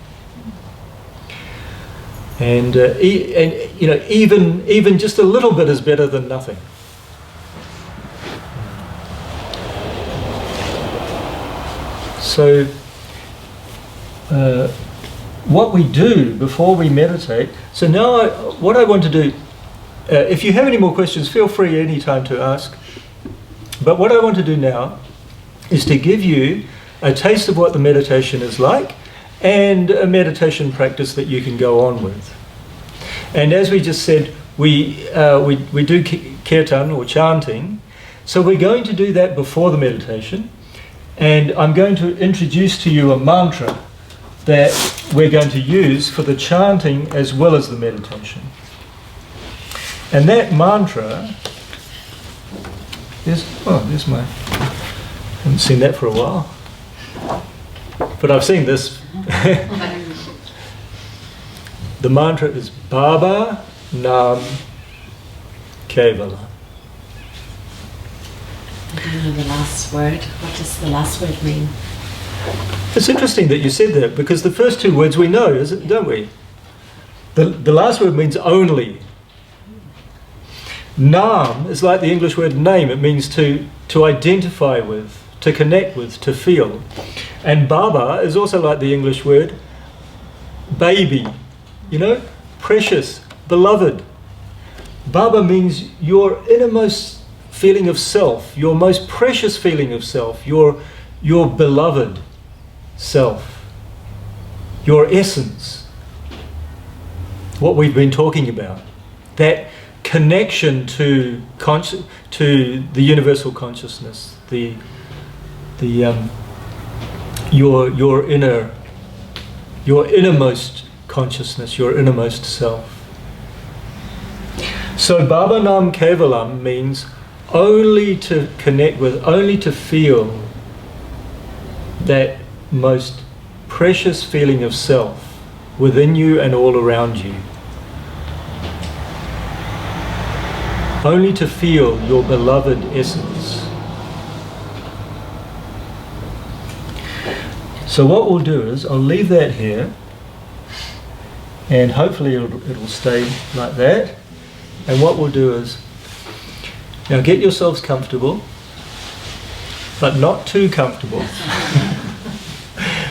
And even just a little bit is better than nothing. So what we do before we meditate. So now what I want to do, if you have any more questions, feel free anytime to ask. But what I want to do now is to give you a taste of what the meditation is like, and a meditation practice that you can go on with. And as we just said, we do kirtan or chanting, so we're going to do that before the meditation, and I'm going to introduce to you a mantra that we're going to use for the chanting as well as the meditation. And that mantra is, there's my, I haven't seen that for a while, but I've seen this. The mantra is Baba Nam Kevala. I don't know the last word. What does the last word mean? It's interesting that you said that, because the first two words we know, don't we? The last word means only. Nam is like the English word name. It means to identify with, to connect with, to feel. And Baba is also like the English word baby, precious, beloved. Baba means your innermost feeling of self, your most precious feeling of self, your beloved self, your essence, what we've been talking about. that connection to the universal consciousness, your innermost consciousness, your innermost self. So Baba Nam Kevalam means only to connect with, only to feel that most precious feeling of self within you and all around you. Only to feel your beloved essence. So what we'll do is, I'll leave that here, and hopefully it'll stay like that. And what we'll do is, now get yourselves comfortable, but not too comfortable.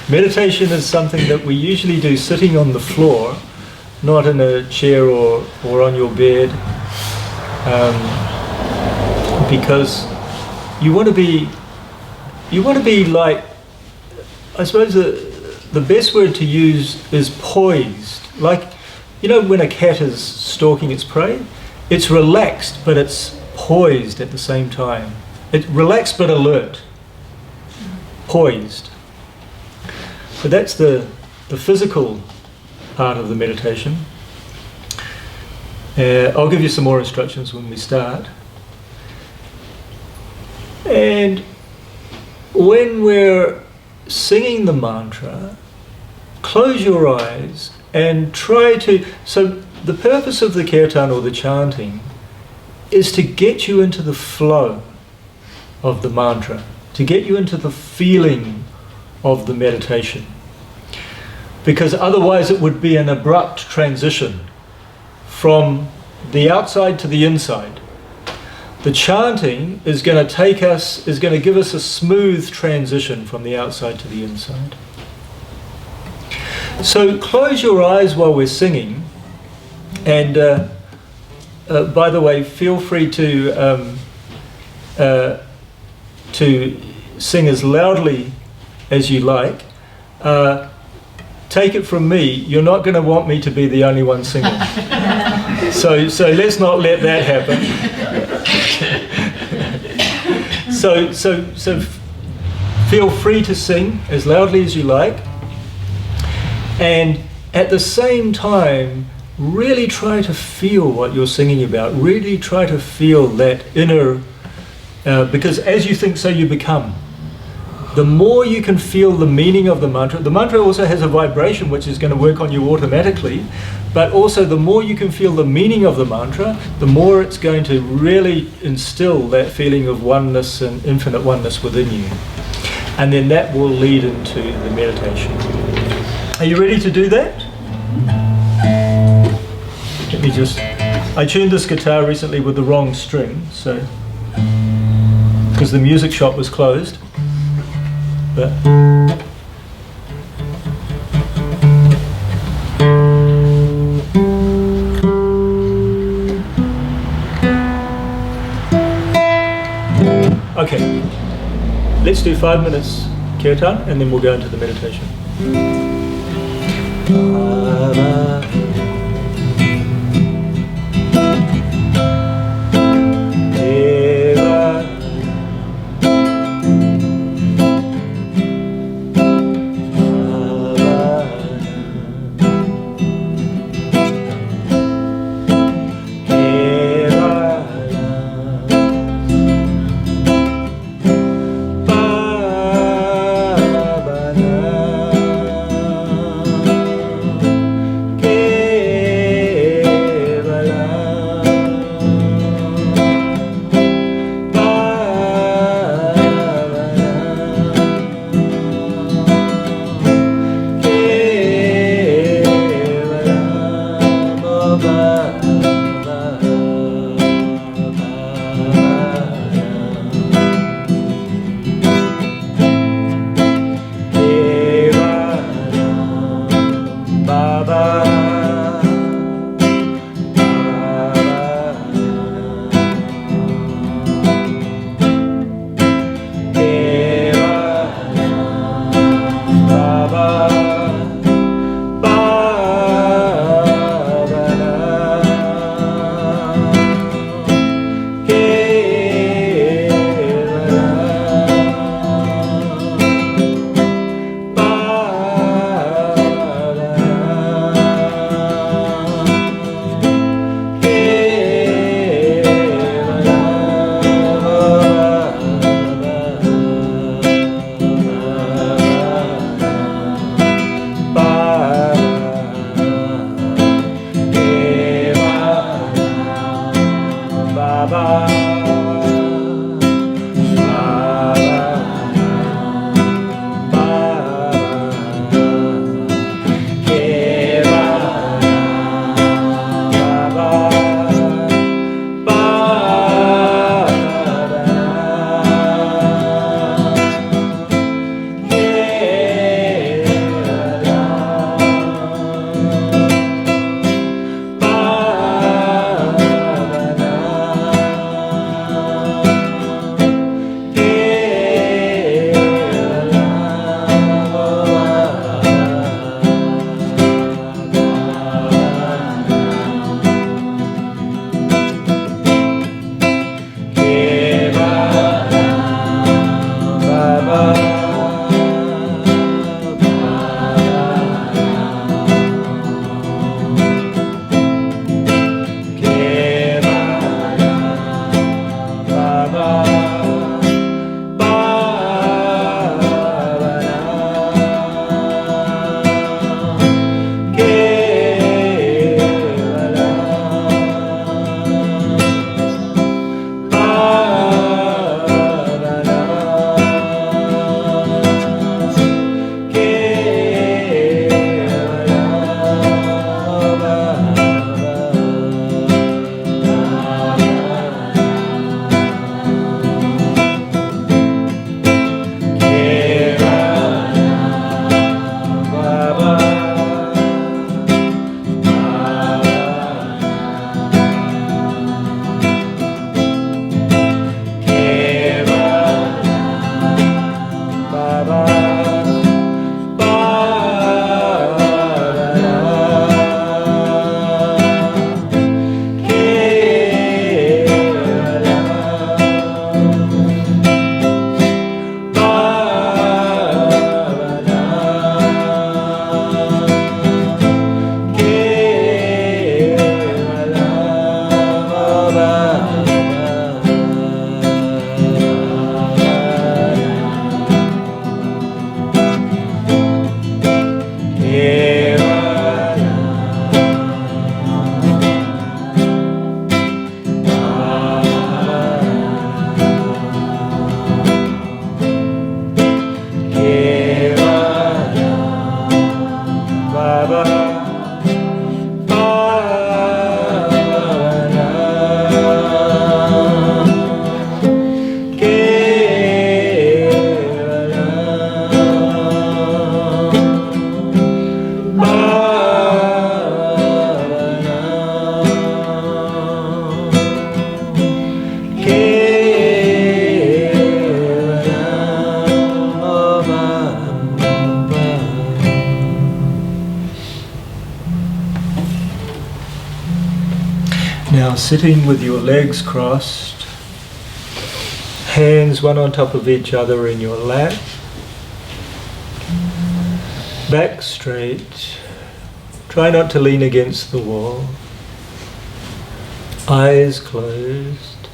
Meditation is something that we usually do sitting on the floor, not in a chair or on your bed, because you want to be like, I suppose the best word to use is poised. Like, you know, when a cat is stalking its prey, it's relaxed, but it's poised at the same time. It's relaxed but alert. Poised. So that's the physical part of the meditation. I'll give you some more instructions when we start. And when we're singing the mantra, close your eyes and try to... So the purpose of the kirtan or the chanting is to get you into the flow of the mantra, to get you into the feeling of the meditation. Because otherwise it would be an abrupt transition from the outside to the inside. The chanting is going to give us a smooth transition from the outside to the inside. So close your eyes while we're singing, and by the way, feel free to sing as loudly as you like. Take it from me, you're not going to want me to be the only one singing. So let's not let that happen. So feel free to sing as loudly as you like, and at the same time really try to feel what you're singing about. Really try to feel that inner, because as you think, so you become. The more you can feel the meaning of the mantra also has a vibration which is going to work on you automatically, but also the more you can feel the meaning of the mantra, the more it's going to really instill that feeling of oneness and infinite oneness within you. And then that will lead into the meditation. Are you ready to do that? Let me just... I tuned this guitar recently with the wrong string, so... because the music shop was closed. But okay, let's do 5 minutes kirtan and then we'll go into the meditation. Ke Now sitting with your legs crossed, hands one on top of each other in your lap, back straight, try not to lean against the wall, eyes closed,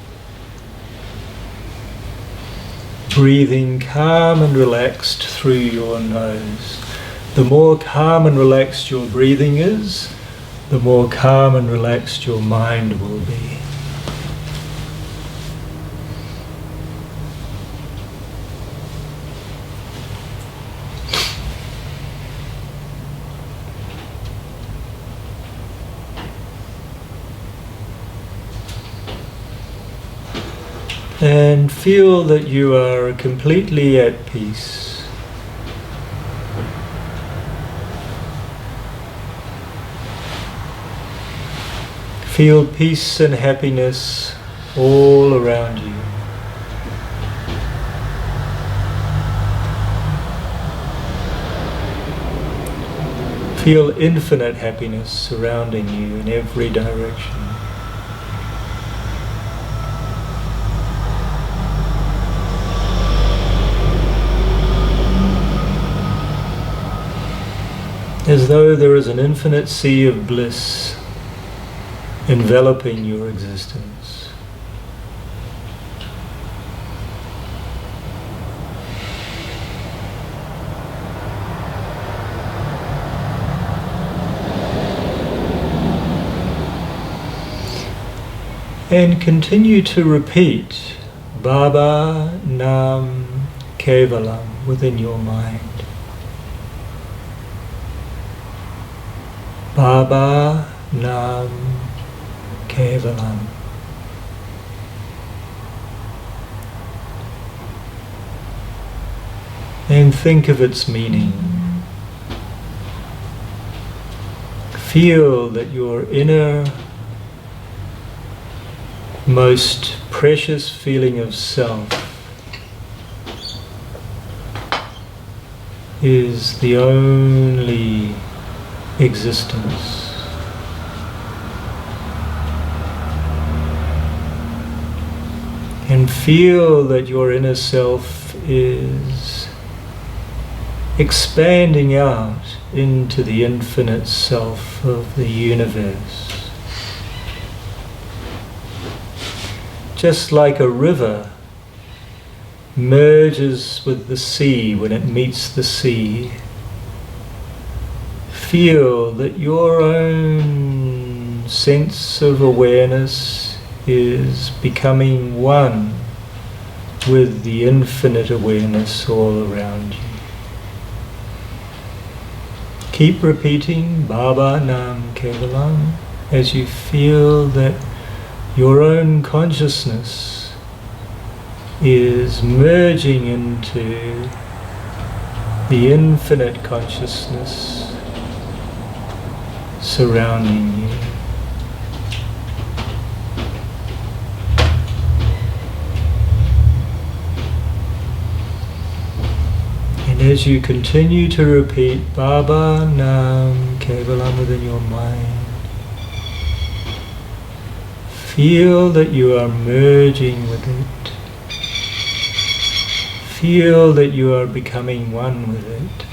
breathing calm and relaxed through your nose. The more calm and relaxed your breathing is, the more calm and relaxed your mind will be. And feel that you are completely at peace. Feel peace and happiness all around you. Feel infinite happiness surrounding you in every direction. As though there is an infinite sea of bliss enveloping your existence. And continue to repeat Baba Nam Kevalam within your mind. Baba Nam Kevalam. And think of its meaning. Feel that your inner, most precious feeling of self is the only existence. And feel that your inner self is expanding out into the infinite self of the universe. Just like a river merges with the sea when it meets the sea, feel that your own sense of awareness is becoming one with the infinite awareness all around you. Keep repeating Baba Nam Kevalam as you feel that your own consciousness is merging into the infinite consciousness surrounding you. And as you continue to repeat Baba Nam Kevalam within your mind, feel that you are merging with it. Feel that you are becoming one with it.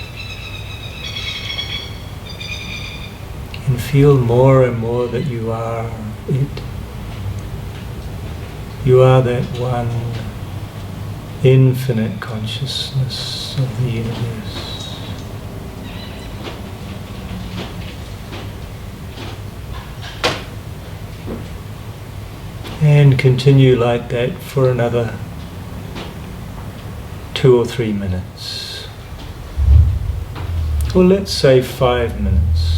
And feel more and more that you are it. You are that one infinite consciousness of the universe. And continue like that for another 2 or 3 minutes. Or let's say 5 minutes.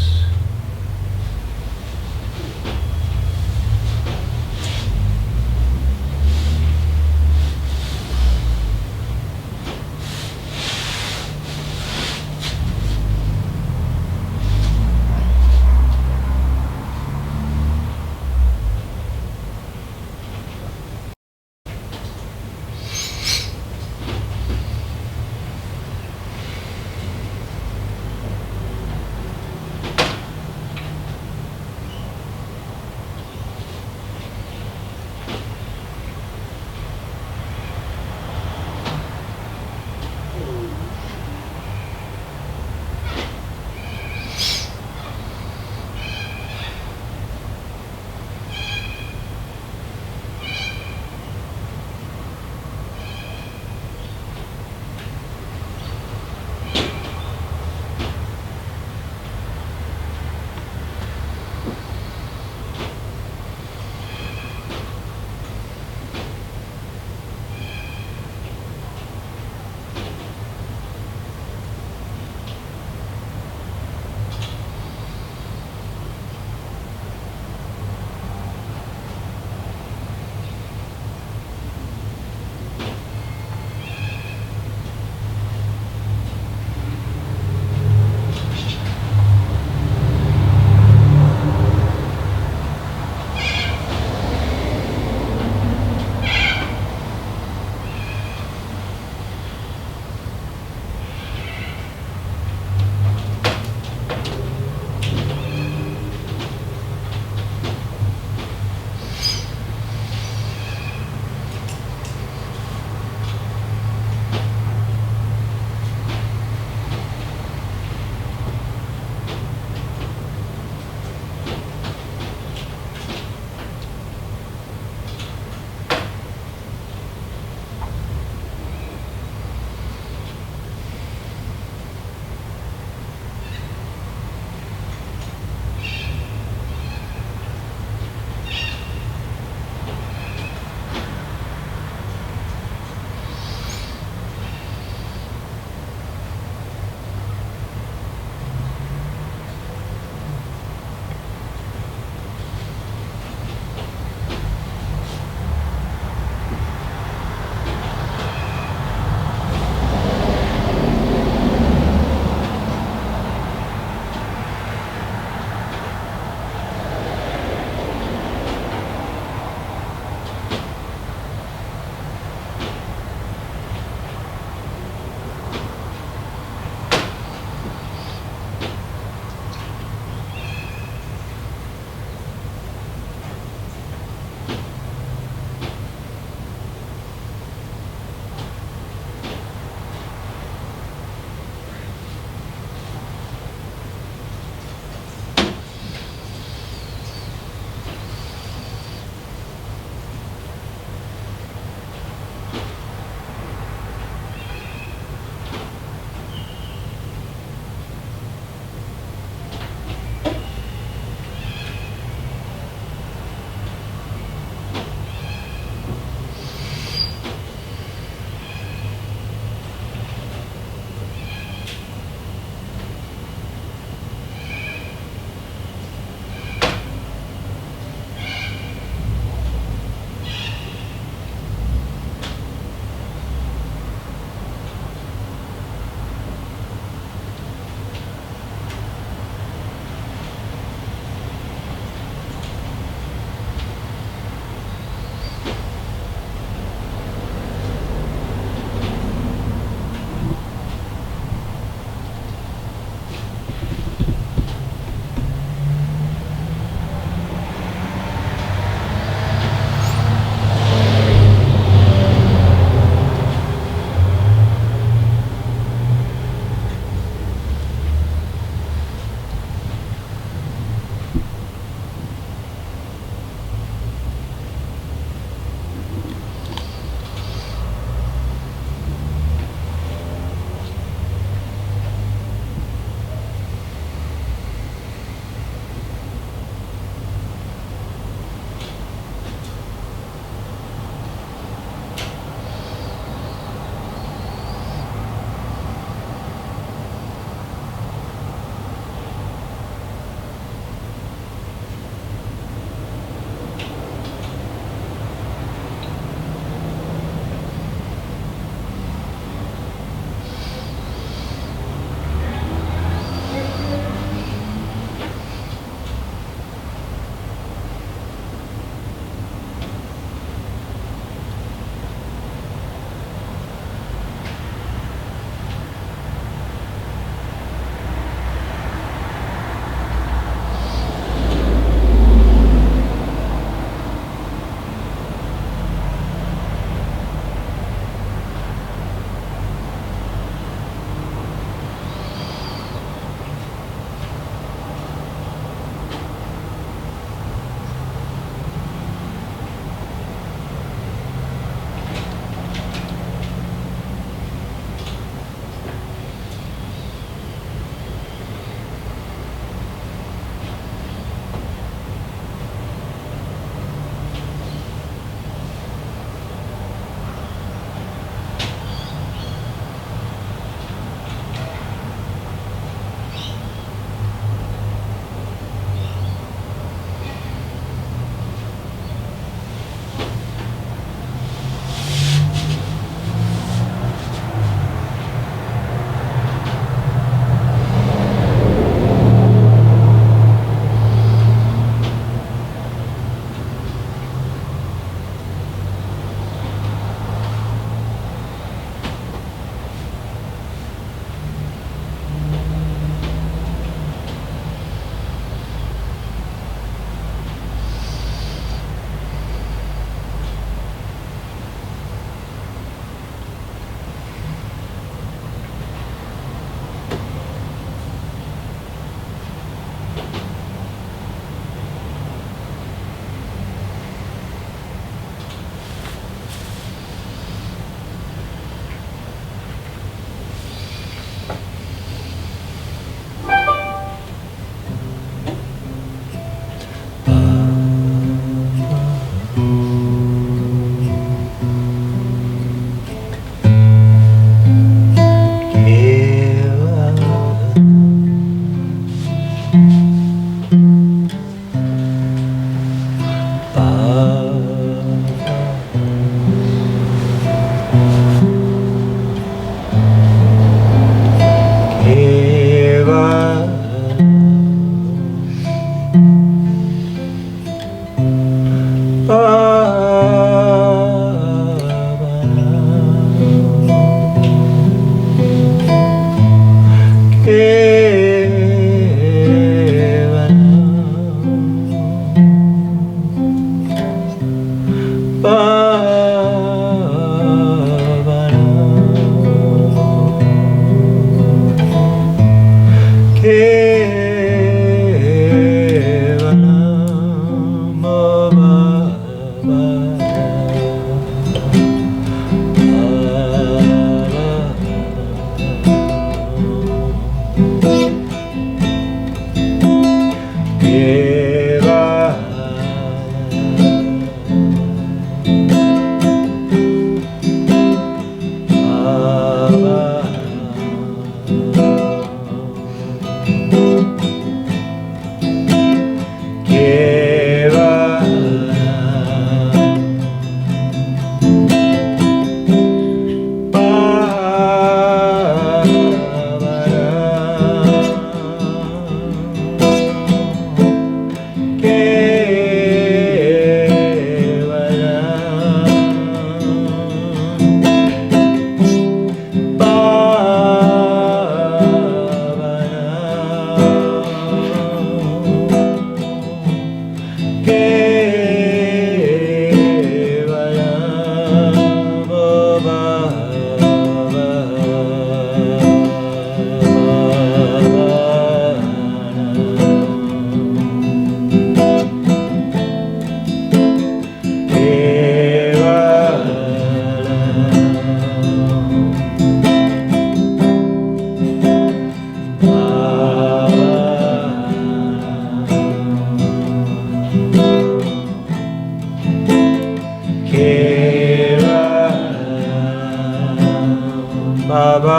ba ba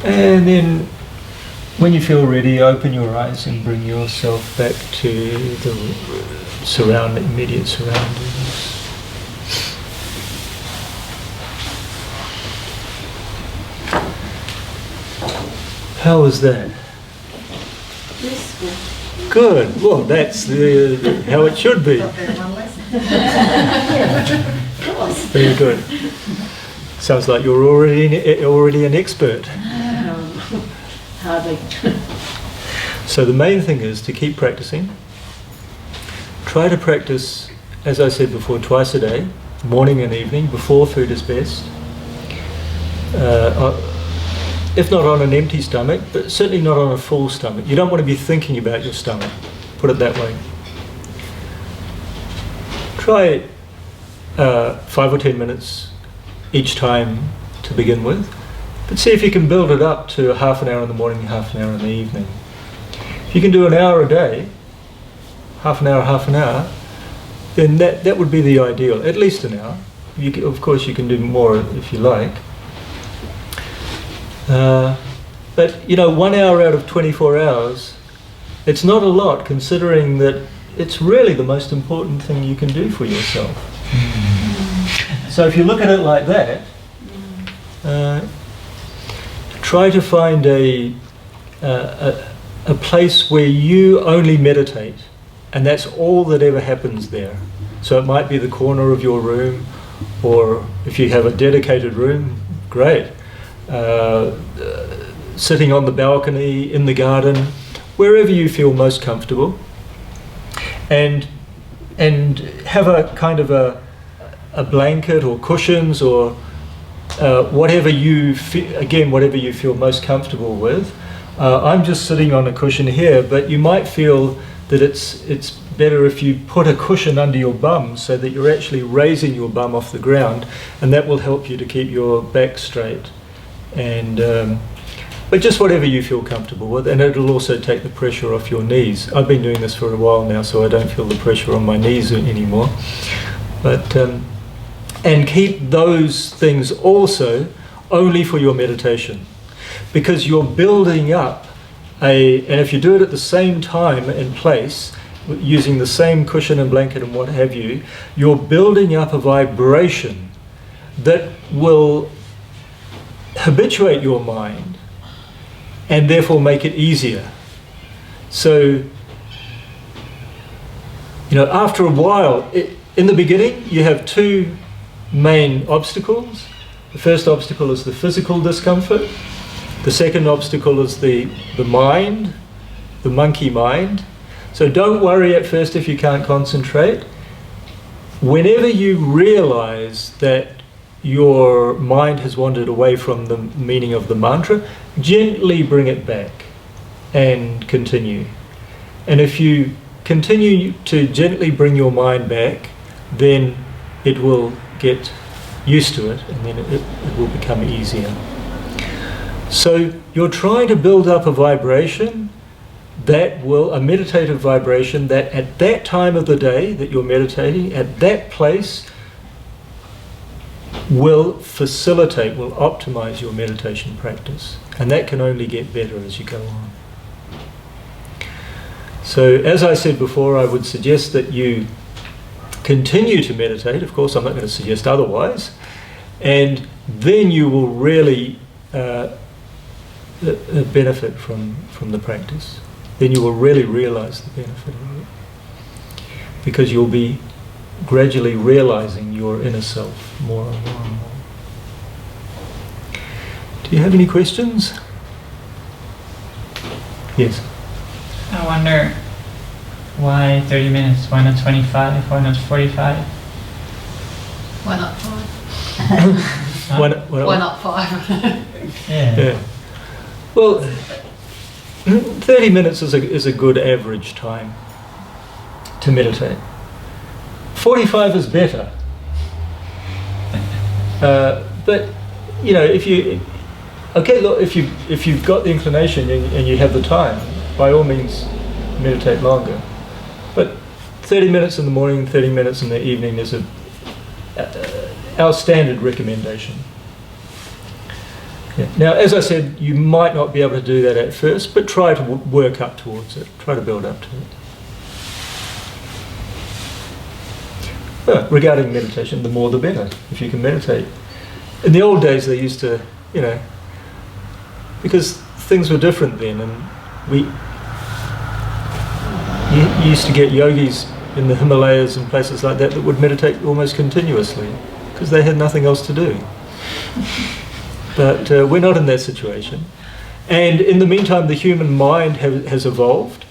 And then, when you feel ready, open your eyes and bring yourself back to the immediate surroundings. How was that? Blissful. Good. Well, that's how it should be. Very good. Sounds like you're already an expert. Hardly. So the main thing is to keep practicing. Try to practice, as I said before, twice a day, morning and evening. Before food is best. If not on an empty stomach, but certainly not on a full stomach. You don't want to be thinking about your stomach, put it that way. Try 5 or 10 minutes each time to begin with, but see if you can build it up to half an hour in the morning, half an hour in the evening. If you can do an hour a day, half an hour, then that would be the ideal, at least an hour. Of course you can do more if you like. But 1 hour out of 24 hours, it's not a lot considering that it's really the most important thing you can do for yourself. So if you look at it like that, try to find a place where you only meditate, and that's all that ever happens there. So it might be the corner of your room, or if you have a dedicated room, great. Sitting on the balcony, in the garden, wherever you feel most comfortable, and have a kind of a blanket or cushions or whatever you feel most comfortable with. I'm just sitting on a cushion here, but you might feel that it's better if you put a cushion under your bum so that you're actually raising your bum off the ground, and that will help you to keep your back straight. And but just whatever you feel comfortable with, and it'll also take the pressure off your knees. I've been doing this for a while now, so I don't feel the pressure on my knees anymore. But and keep those things also only for your meditation, because you're building up and if you do it at the same time and place, using the same cushion and blanket and what have you, you're building up a vibration that will habituate your mind and therefore make it easier. So, after a while, in the beginning, you have two main obstacles. The first obstacle is the physical discomfort. The second obstacle is the mind, the monkey mind. So don't worry at first if you can't concentrate. Whenever you realize that your mind has wandered away from the meaning of the mantra, gently bring it back and continue. And if you continue to gently bring your mind back, then it will get used to it, and then it will become easier. So you're trying to build up a vibration a meditative vibration that at that time of the day that you're meditating, at that place, will optimize your meditation practice. And that can only get better as you go on. So as I said before, I would suggest that you continue to meditate. Of course, I'm not going to suggest otherwise. And then you will really benefit from the practice. Then you will really realize the benefit of it. Because you'll be gradually realizing your inner self more and more and more. Do you have any questions? Yes. I wonder, Why 30 minutes? Why not 25? Why not 45? Why not 5? Why not 5? Yeah. Yeah. Well, 30 minutes is a good average time to meditate. 45 is better. But you know, if you've got the inclination and you have the time, by all means, meditate longer. But 30 minutes in the morning, 30 minutes in the evening is our standard recommendation. Yeah. Now, as I said, you might not be able to do that at first, but try to work up towards it. Try to build up to it. Well, regarding meditation, the more the better, if you can meditate. In the old days, they used to, you know, because things were different then, and you used to get yogis in the Himalayas and places like that would meditate almost continuously, because they had nothing else to do. But we're not in that situation. And in the meantime, the human mind has evolved,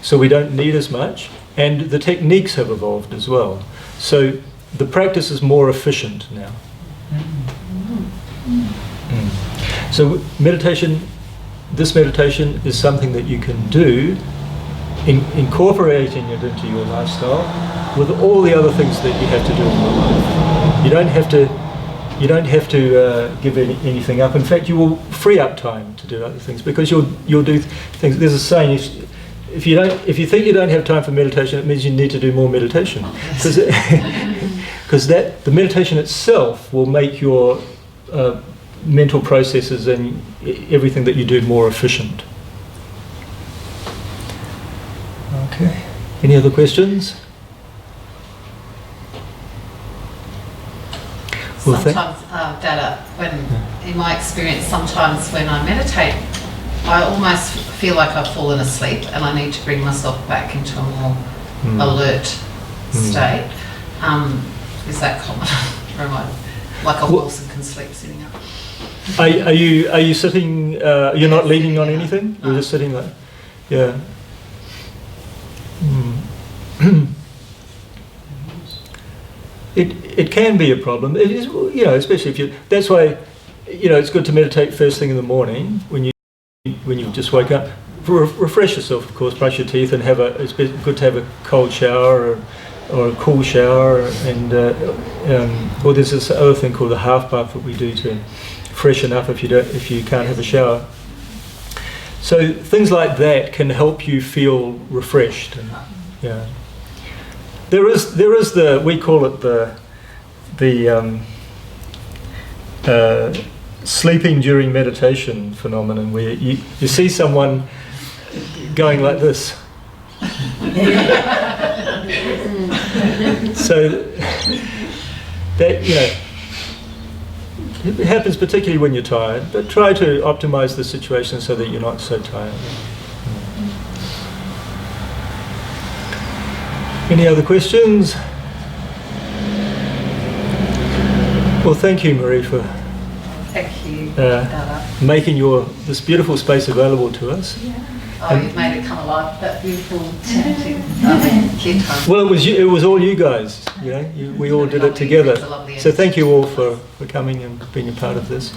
so we don't need as much, and the techniques have evolved as well. So the practice is more efficient now. So this meditation is something that you can do, incorporating it into your lifestyle with all the other things that you have to do in your life. You don't have to give anything up. In fact, you will free up time to do other things, because you'll do things. There's a saying: if you think you don't have time for meditation, it means you need to do more meditation, because the meditation itself will make your mental processes and everything that you do more efficient. Okay. Any other questions? Well, Sometimes, Dada, in my experience, sometimes when I meditate, I almost feel like I've fallen asleep and I need to bring myself back into a more alert state. Is that common? Or am I like a horse and can sleep sitting up? Are you sitting? You're not leaning on anything. You're just sitting there. Yeah. It can be a problem. It is, you know, especially if you. That's why, you know, it's good to meditate first thing in the morning when you just wake up. Refresh yourself, of course. Brush your teeth and it's good to have a cold shower or a cool shower, and or there's this other thing called the half bath that we do to freshen up if you can't have a shower. So things like that can help you feel refreshed. And, yeah, there is we call it the sleeping during meditation phenomenon, where you see someone going like this. So that, you know, it happens particularly when you're tired, but try to optimize the situation so that you're not so tired. Any other questions? Well, thank you, Marie, for making this beautiful space available to us. Yeah. Oh, you've made it come alive, that beautiful chanting. Kirtan. Well, it was all you guys, you know, we all did it together. So thank you all for coming and being a part of this.